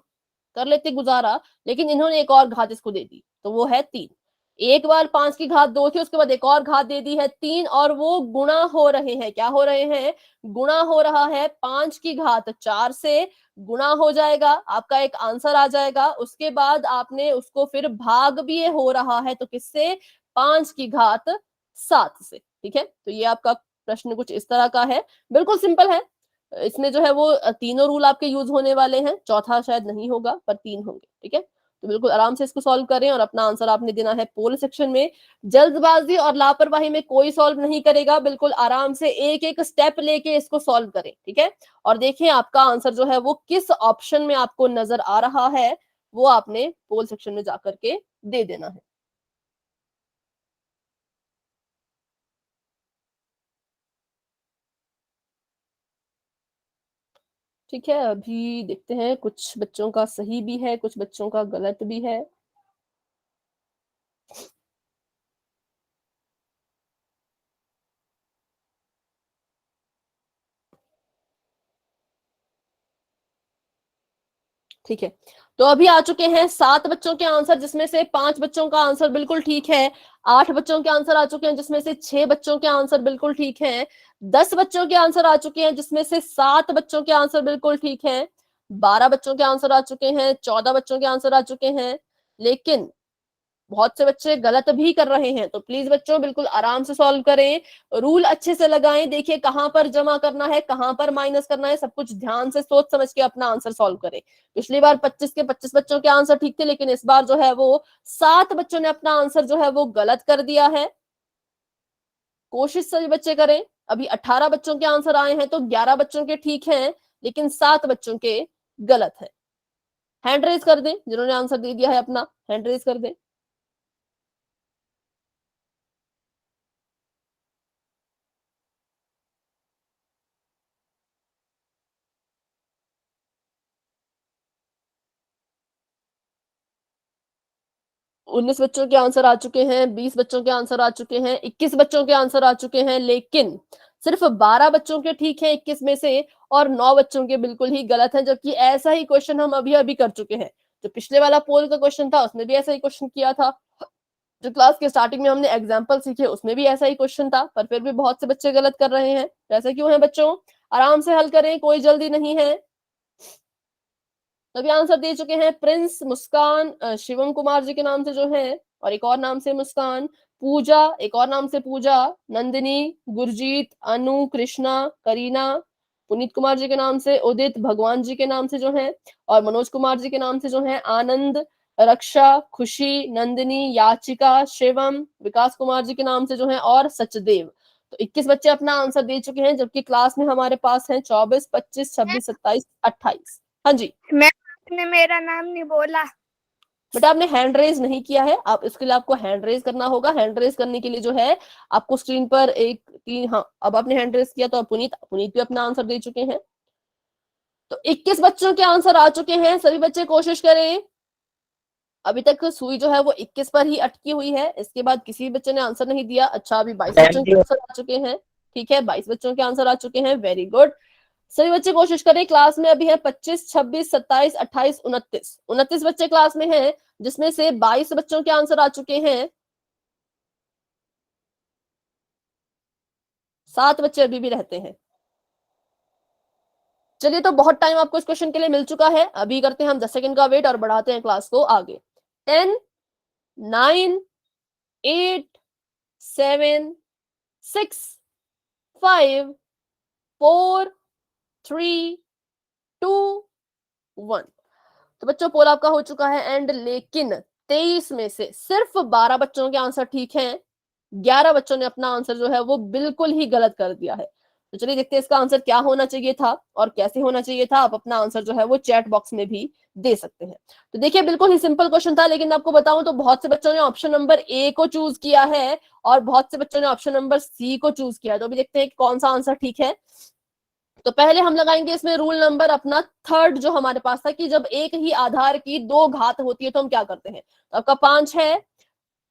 Speaker 1: कर लेते गुजारा, लेकिन इन्होंने एक और घात इसको दे दी तो वो है 3। एक बार 5 की घात 2 थी, उसके बाद एक और घात दे दी है 3, और वो गुणा हो रहे हैं, क्या हो रहे हैं, गुणा हो रहा है, 5 की घात 4 से गुणा हो जाएगा, आपका एक आंसर आ जाएगा, उसके बाद आपने उसको फिर भाग भी ये हो रहा है, तो किससे, 5 की घात 7 से। ठीक है, तो ये आपका प्रश्न कुछ इस तरह का है, बिल्कुल सिंपल है। इसमें जो है वो तीनों रूल आपके यूज होने वाले हैं, चौथा शायद नहीं होगा पर 3 होंगे। ठीक है, तो बिल्कुल आराम से इसको सॉल्व करें और अपना आंसर आपने देना है पोल सेक्शन में। जल्दबाजी और लापरवाही में कोई सॉल्व नहीं करेगा, बिल्कुल आराम से एक एक स्टेप लेके इसको सॉल्व करें। ठीक है, और देखें आपका आंसर जो है वो किस ऑप्शन में आपको नजर आ रहा है, वो आपने पोल सेक्शन में जाकर के दे देना है। ठीक है, अभी देखते हैं, कुछ बच्चों का सही भी है, कुछ बच्चों का गलत भी है। ठीक है, तो अभी आ चुके हैं 7 बच्चों के आंसर, जिसमें से 5 बच्चों का आंसर बिल्कुल ठीक है, 8 बच्चों के आंसर आ चुके हैं जिसमें से 6 बच्चों के आंसर बिल्कुल ठीक हैं, 10 बच्चों के आंसर आ चुके हैं जिसमें से 7 बच्चों के आंसर बिल्कुल ठीक हैं, 12 बच्चों के आंसर आ चुके हैं, 14 बच्चों के आंसर आ चुके हैं, लेकिन बहुत से बच्चे गलत भी कर रहे हैं, तो प्लीज बच्चों बिल्कुल आराम से सॉल्व करें, रूल अच्छे से लगाएं, देखिए कहां पर जमा करना है, कहां पर माइनस करना है, सब कुछ ध्यान से सोच समझ के अपना आंसर सॉल्व करें। पिछली बार 25 के 25 बच्चों के आंसर ठीक थे, लेकिन इस बार जो है वो 7 बच्चों ने अपना आंसर जो है वो गलत कर दिया है। कोशिश सभी बच्चे करें, अभी 18 बच्चों के आंसर आए हैं तो 11 बच्चों के ठीक हैं, लेकिन 7 बच्चों के गलत है। हैंड रेज कर दें जिन्होंने आंसर दे दिया है अपना, हैंड रेज कर दें। उन्नीस बच्चों के आंसर आ चुके हैं, 20 बच्चों के आंसर आ चुके हैं, 21 बच्चों के आंसर आ चुके हैं, लेकिन सिर्फ 12 बच्चों के ठीक है 21 में से, और 9 बच्चों के बिल्कुल ही गलत है। जबकि ऐसा ही क्वेश्चन हम अभी अभी कर चुके हैं। जो पिछले वाला पोल का क्वेश्चन था उसमें भी ऐसा ही क्वेश्चन किया था, जो क्लास के स्टार्टिंग में हमने एग्जाम्पल सीखे उसमें भी ऐसा ही क्वेश्चन था, पर फिर भी बहुत से बच्चे गलत कर रहे हैं। ऐसा क्यों है बच्चों? आराम से हल करें, कोई जल्दी नहीं है। तभी आंसर दे चुके हैं प्रिंस, मुस्कान, शिवम कुमार जी के नाम से जो है, और एक और नाम से मुस्कान, पूजा, एक और नाम से पूजा, नंदिनी, गुरजीत, अनु, कृष्णा, करीना, पुनीत कुमार जी के नाम से उदित, भगवान जी के नाम से जो है, और मनोज कुमार जी के नाम से जो है आनंद, रक्षा, खुशी, नंदिनी, याचिका, शिवम, विकास कुमार जी के नाम से जो है, और सचदेव। तो 21 बच्चे अपना आंसर दे चुके हैं, जबकि क्लास में हमारे पास है 24, 25, 26, 27, 28। हाँ जी
Speaker 3: मैम आपने मेरा नाम नहीं बोला।
Speaker 1: बेटा, आपने हैंड रेज नहीं किया है, आप इसके लिए आपको हैंड रेज करना होगा। हैंड रेज करने के लिए जो है आपको स्क्रीन पर एक तीन, हाँ अब आपने हैंड रेज किया, तो पुनीत भी अपना आंसर दे चुके हैं। तो 21 बच्चों के आंसर आ चुके हैं। सभी बच्चे कोशिश करें। अभी तक सुई जो है वो 21 पर ही अटकी हुई है, इसके बाद किसी बच्चे ने आंसर नहीं दिया। अच्छा, अभी 22 बच्चों के आंसर आ चुके हैं। ठीक है, 22 बच्चों के आंसर आ चुके हैं, वेरी गुड। सभी बच्चे कोशिश करें। क्लास में अभी है 25, 26, 27, 28, 29। 29 बच्चे क्लास में हैं, जिसमें से 22 बच्चों के आंसर आ चुके हैं, 7 बच्चे अभी भी रहते हैं। चलिए, तो बहुत टाइम आपको इस क्वेश्चन के लिए मिल चुका है। अभी करते हैं हम 10 सेकंड का वेट और बढ़ाते हैं क्लास को आगे। 10, 9, 8, 7, 6, 5, 4, 3, 2, 1। तो बच्चों, पोल आपका हो चुका है एंड, लेकिन 23 में से सिर्फ 12 बच्चों के आंसर ठीक हैं, 11 बच्चों ने अपना आंसर जो है वो बिल्कुल ही गलत कर दिया है। तो चलिए देखते हैं इसका आंसर क्या होना चाहिए था और कैसे होना चाहिए था। आप अपना आंसर जो है वो चैट बॉक्स में भी दे सकते हैं। तो देखिए, बिल्कुल ही सिंपल क्वेश्चन था, लेकिन आपको बताऊं तो बहुत से बच्चों ने ऑप्शन नंबर ए को चूज किया है और बहुत से बच्चों ने ऑप्शन नंबर सी को चूज किया है। तो अभी देखते हैं कौन सा आंसर ठीक है। तो पहले हम लगाएंगे इसमें रूल नंबर अपना थर्ड, जो हमारे पास था कि जब एक ही आधार की 2 घात होती है तो हम क्या करते हैं। तो आपका 5 है,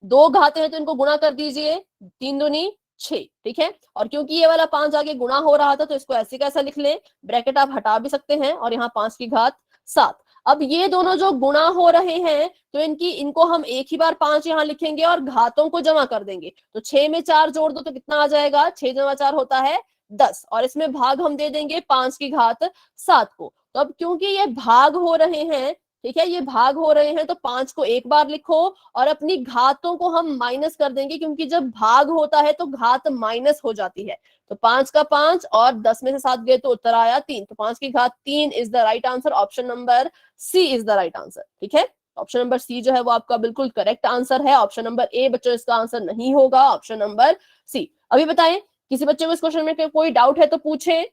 Speaker 1: 2 घाते हैं तो इनको गुणा कर दीजिए, 3 दूनी 6। ठीक है, और क्योंकि ये वाला 5 आगे गुणा हो रहा था तो इसको ऐसे कैसा लिख लें, ब्रैकेट आप हटा भी सकते हैं, और यहाँ 5 की घात 7। अब ये दोनों जो गुणा हो रहे हैं तो इनको हम एक ही बार 5 यहाँ लिखेंगे और घातों को जमा कर देंगे। तो 6 में 4 जोड़ दो तो कितना आ जाएगा, 6 जमा 4 होता है 10, और इसमें भाग हम दे देंगे 5 की घात 7 को। तो अब क्योंकि ये भाग हो रहे हैं, ठीक है, ये भाग हो रहे हैं, तो 5 को एक बार लिखो और अपनी घातों को हम माइनस कर देंगे, क्योंकि जब भाग होता है तो घात माइनस हो जाती है। तो 5 का 5 और 10 में से 7 गए तो उत्तर आया 3। तो 5 की घात 3 is the right answer. Option number C is the right answer. ठीक है, ऑप्शन नंबर सी जो है वो आपका बिल्कुल करेक्ट आंसर है। ऑप्शन नंबर ए बच्चों इसका आंसर नहीं होगा, ऑप्शन नंबर सी। अभी बताएं, किसी बच्चे को इस क्वेश्चन में कोई डाउट है तो पूछे।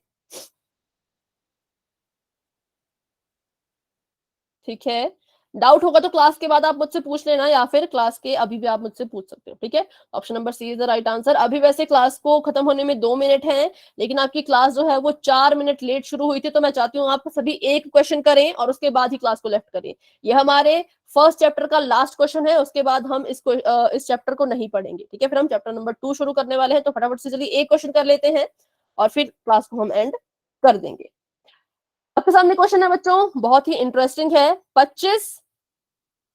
Speaker 1: ठीक है, डाउट होगा तो क्लास के बाद आप मुझसे पूछ लेना, या फिर क्लास के अभी भी आप मुझसे पूछ सकते हो। ठीक है, option number C is the right answer. अभी वैसे क्लास को खत्म होने में 2 मिनट हैं, लेकिन आपकी क्लास जो है वो 4 मिनट लेट शुरू हुई थी, तो मैं चाहती हूँ आप सभी एक क्वेश्चन करें और उसके बाद ही क्लास को लेफ्ट करें। ये हमारे फर्स्ट चैप्टर का लास्ट क्वेश्चन है, उसके बाद हम इस चैप्टर को नहीं पढ़ेंगे। ठीक है, फिर हम चैप्टर नंबर 2 शुरू करने वाले हैं। तो फटाफट से चलिए एक क्वेश्चन कर लेते हैं और फिर क्लास को हम एंड कर देंगे। आपके सामने क्वेश्चन है बच्चों, बहुत ही इंटरेस्टिंग है। 25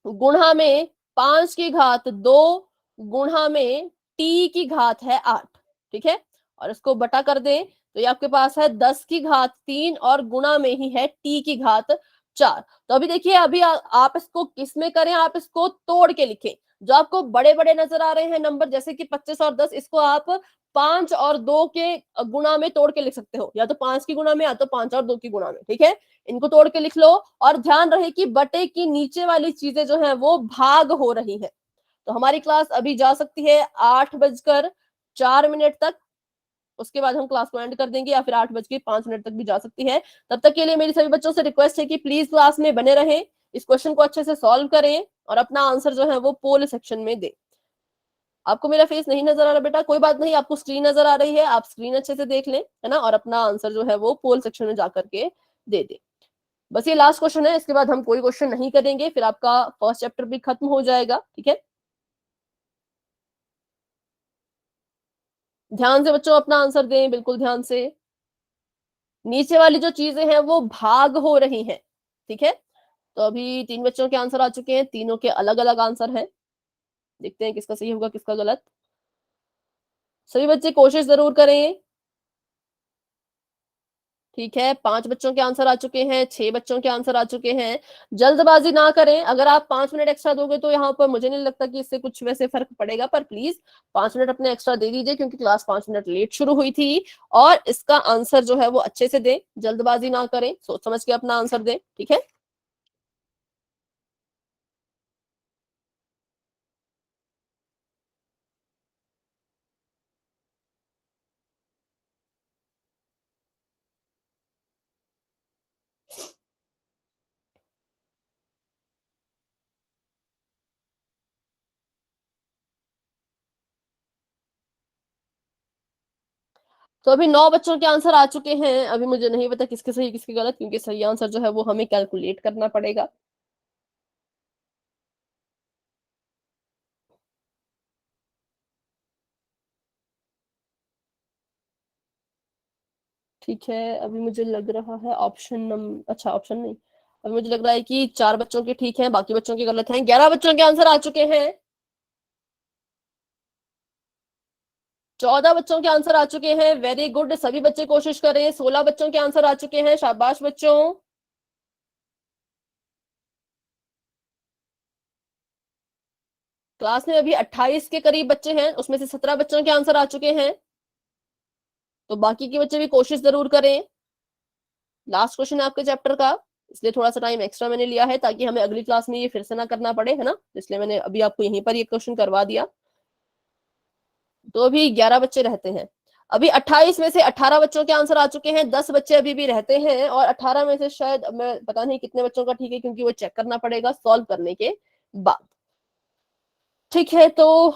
Speaker 1: गुणा में 5 की घात 2 गुणा में टी की घात है 8। ठीक है, और इसको बटा कर दें तो ये आपके पास है 10 की घात 3 और गुणा में ही है टी की घात 4। तो अभी देखिए, अभी आप इसको किस में करें, आप इसको तोड़ के लिखें। जो आपको बड़े बड़े नजर आ रहे हैं नंबर, जैसे कि 25 और 10, इसको आप 5 और 2 के गुणा में तोड़ के लिख सकते हो, या तो 5 की गुणा में या तो 5 और 2 की गुणा में। ठीक है, इनको तोड़ के लिख लो, और ध्यान रहे कि बटे की नीचे वाली चीजें जो है वो भाग हो रही है। तो हमारी क्लास अभी जा सकती है 8:04 तक। उसके बाद हम क्लास को एंड कर देंगे, या फिर 8:05 तक भी जा सकती है। तब तक के लिए मेरी सभी बच्चों से रिक्वेस्ट है कि प्लीज क्लास में बने रहें, इस क्वेश्चन को अच्छे से सॉल्व करें और अपना आंसर जो है वो पोल सेक्शन में दें। आपको मेरा फेस नहीं नजर आ रहा बेटा, कोई बात नहीं, आपको स्क्रीन नजर आ रही है, आप स्क्रीन अच्छे से देख लें, है ना, और अपना आंसर जो है वो पोल सेक्शन में जाकर के दे दें। बस ये लास्ट क्वेश्चन है, इसके बाद हम कोई क्वेश्चन नहीं करेंगे, फिर आपका फर्स्ट चैप्टर भी खत्म हो जाएगा। ठीक है, ध्यान से बच्चों अपना आंसर दें, बिल्कुल ध्यान से। नीचे वाली जो चीजें हैं वो भाग हो रही हैं। ठीक है, तो अभी 3 बच्चों के आंसर आ चुके हैं, तीनों के अलग अलग आंसर हैं। देखते हैं किसका सही होगा किसका गलत। सभी बच्चे कोशिश जरूर करें। ठीक है, 5 बच्चों के आंसर आ चुके हैं, 6 बच्चों के आंसर आ चुके हैं। जल्दबाजी ना करें, अगर आप 5 मिनट एक्स्ट्रा दोगे तो यहाँ पर मुझे नहीं लगता कि इससे कुछ वैसे फर्क पड़ेगा, पर प्लीज 5 मिनट अपने एक्स्ट्रा दे दीजिए, क्योंकि क्लास 5 मिनट लेट शुरू हुई थी। और इसका आंसर जो है वो अच्छे से दें, जल्दबाजी ना करें, सोच समझ के अपना आंसर दें। ठीक है, तो अभी 9 बच्चों के आंसर आ चुके हैं। अभी मुझे नहीं पता किसके सही किसके गलत, क्योंकि सही आंसर जो है वो हमें कैलकुलेट करना पड़ेगा। ठीक है, अभी मुझे लग रहा है ऑप्शन नंबर, अच्छा ऑप्शन नहीं, अभी मुझे लग रहा है कि 4 बच्चों के ठीक हैं, बाकी बच्चों के गलत हैं। 11 बच्चों के आंसर आ चुके हैं, 14 बच्चों के आंसर आ चुके हैं। वेरी गुड, सभी बच्चे कोशिश करें। 16 बच्चों के आंसर आ चुके हैं, शाबाश बच्चों। क्लास में अभी 28 के करीब बच्चे हैं, उसमें से 17 बच्चों के आंसर आ चुके हैं, तो बाकी के बच्चे भी कोशिश जरूर करें। लास्ट क्वेश्चन है आपके चैप्टर का, इसलिए थोड़ा सा टाइम एक्स्ट्रा मैंने लिया है, ताकि हमें अगली क्लास में ये फिर से ना करना पड़े, है ना, इसलिए मैंने अभी आपको यहीं पर ये क्वेश्चन करवा दिया। तो अभी 11 बच्चे रहते हैं। अभी 28 में से 18 बच्चों के आंसर आ चुके हैं, 10 बच्चे अभी भी रहते हैं, और 18 में से शायद मैं पता नहीं कितने बच्चों का ठीक है, क्योंकि वो चेक करना पड़ेगा सॉल्व करने के बाद। ठीक है, तो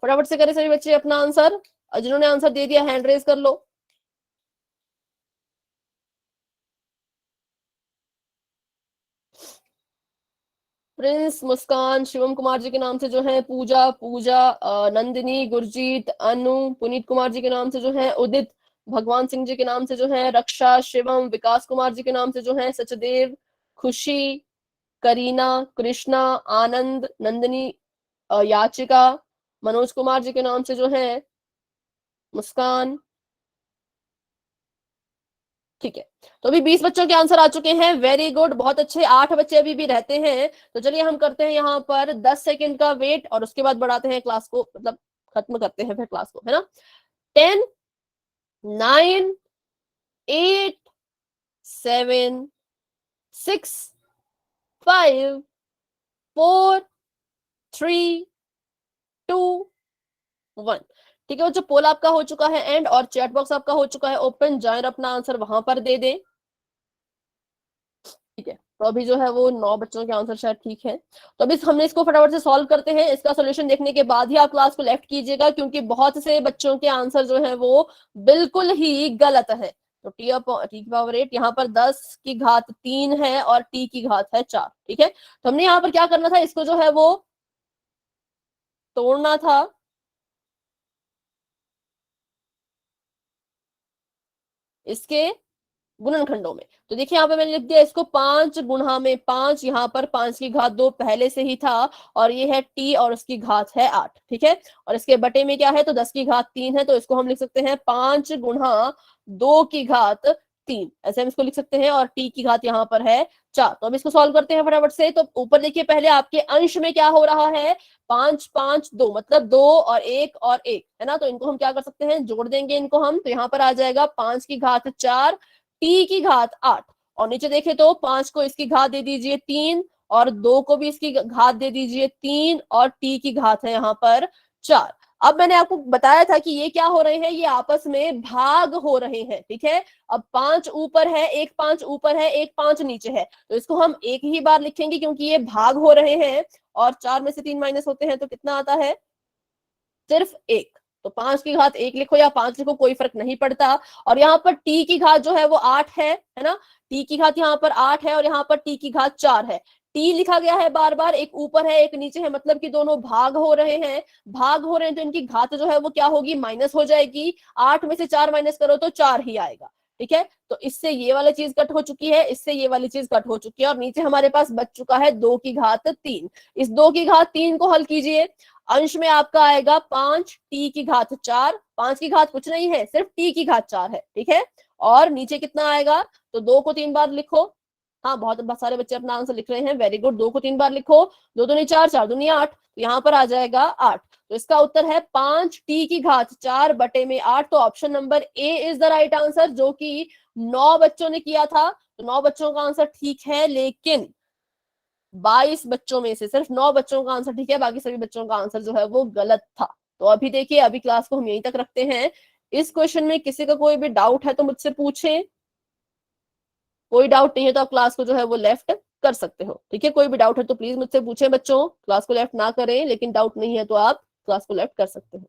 Speaker 1: फटाफट से करें सभी बच्चे अपना आंसर, और जिन्होंने आंसर दे दिया हैंड रेज कर लो। प्रिंस, मुस्कान, शिवम कुमार जी के नाम से जो है पूजा, नंदिनी, गुरजीत, अनु, पुनीत कुमार जी के नाम से जो है उदित, भगवान सिंह जी के नाम से जो है रक्षा, शिवम, विकास कुमार जी के नाम से जो है सचदेव, खुशी, करीना, कृष्णा, आनंद, नंदिनी, याचिका, मनोज कुमार जी के नाम से जो है मुस्कान। ठीक है, तो अभी 20 बच्चों के आंसर आ चुके हैं, वेरी गुड, बहुत अच्छे। 8 बच्चे अभी भी रहते हैं, तो चलिए हम करते हैं यहाँ पर 10 सेकंड का वेट, और उसके बाद बढ़ाते हैं क्लास को, मतलब खत्म करते हैं फिर क्लास को, है ना। 10, 9, 8, 7, 6, 5, 4, 3, 2, 1। ठीक है बच्चों, पोल आपका हो चुका है एंड, और चैट बॉक्स आपका हो चुका है ओपन, जाए अपना आंसर वहां पर दे दें। ठीक है, तो अभी जो है वो 9 बच्चों के आंसर शायद ठीक है, तो अभी हमने इसको फटाफट से सॉल्व करते हैं। इसका सोल्यूशन देखने के बाद ही आप क्लास को लेफ्ट कीजिएगा, क्योंकि बहुत से बच्चों के आंसर जो है वो बिल्कुल ही गलत है। तो टी की पावर 8 यहाँ पर 10 की घात 3 है, और टी की घात है 4। ठीक है, तो हमने यहाँ पर क्या करना था, इसको जो है वो तोड़ना था, इसके गुणनखंडों में। तो देखिए यहाँ पे मैंने लिख दिया इसको 5 गुणा में 5, यहाँ पर 5 की घात 2 पहले से ही था, और ये है टी, और उसकी घात है 8। ठीक है, और इसके बटे में क्या है, तो 10 की घात 3 है, तो इसको हम लिख सकते हैं 5 गुणा 2 की घात 3, ऐसे हम इसको लिख सकते हैं, और टी की घात यहाँ पर है 4। तो हम इसको सॉल्व करते हैं फटाफट से। तो ऊपर देखिए पहले आपके अंश में क्या हो रहा है, 5 5 2, मतलब 2 और 1 और 1, है ना, तो इनको हम क्या कर सकते हैं, जोड़ देंगे इनको हम, तो यहाँ पर आ जाएगा 5 की घात 4, टी की घात 8, और नीचे देखे तो 5 को इसकी घात दे दीजिए 3, और 2 को भी इसकी घात दे दीजिए 3, और टी की घात है यहाँ पर 4। अब मैंने आपको बताया था कि ये क्या हो रहे हैं, ये आपस में भाग हो रहे हैं, ठीक है। अब 5 ऊपर है, एक 5 ऊपर है, एक 5 नीचे है, तो इसको हम एक ही बार लिखेंगे क्योंकि ये भाग हो रहे हैं और 4 में से 3 माइनस होते हैं तो कितना आता है, सिर्फ 1। तो 5 की घात 1 लिखो या 5 लिखो, कोई फर्क नहीं पड़ता। और यहाँ पर t की घात जो है वो 8 है ना, t की घात यहाँ पर 8 है और यहाँ पर t की घात 4 है। t लिखा गया है बार बार, एक ऊपर है एक नीचे है, मतलब कि दोनों भाग हो रहे हैं। भाग हो रहे हैं तो इनकी घात जो है वो क्या होगी, माइनस हो जाएगी। 8 में से 4 माइनस करो तो 4 ही आएगा, ठीक है। तो इससे ये वाली चीज कट हो चुकी है, इससे ये वाली चीज कट हो चुकी है, और नीचे हमारे पास बच चुका है 2 की घात 3। इस 2 की घात 3 को हल कीजिए, अंश में आपका आएगा 5 t की घात 4। 5 की घात कुछ नहीं है, सिर्फ t की घात 4 है, ठीक है। और नीचे कितना आएगा, तो 2 को 3 बार लिखो। हाँ, बहुत सारे बच्चे अपना आंसर लिख रहे हैं, वेरी गुड। 2 को 3 बार लिखो, 2 दूनी 4, 4 दूनी 8, तो यहाँ पर आ जाएगा 8। तो इसका उत्तर है 5 t की घात 4 बटे में 8। तो option number A is the right answer, जो कि 9 बच्चों ने किया था। तो 9 बच्चों का आंसर ठीक है, लेकिन 22 बच्चों में से सिर्फ 9 बच्चों का आंसर ठीक है, बाकी सभी बच्चों का आंसर जो है वो गलत था। तो अभी देखिए, अभी क्लास को हम यहीं तक रखते हैं। इस क्वेश्चन में किसी का कोई भी डाउट है तो मुझसे पूछें, कोई डाउट नहीं है तो आप क्लास को जो है वो लेफ्ट कर सकते हो, ठीक है। कोई भी डाउट है तो प्लीज मुझसे पूछें बच्चों, क्लास को लेफ्ट ना करें, लेकिन डाउट नहीं है तो आप क्लास को लेफ्ट कर सकते हो।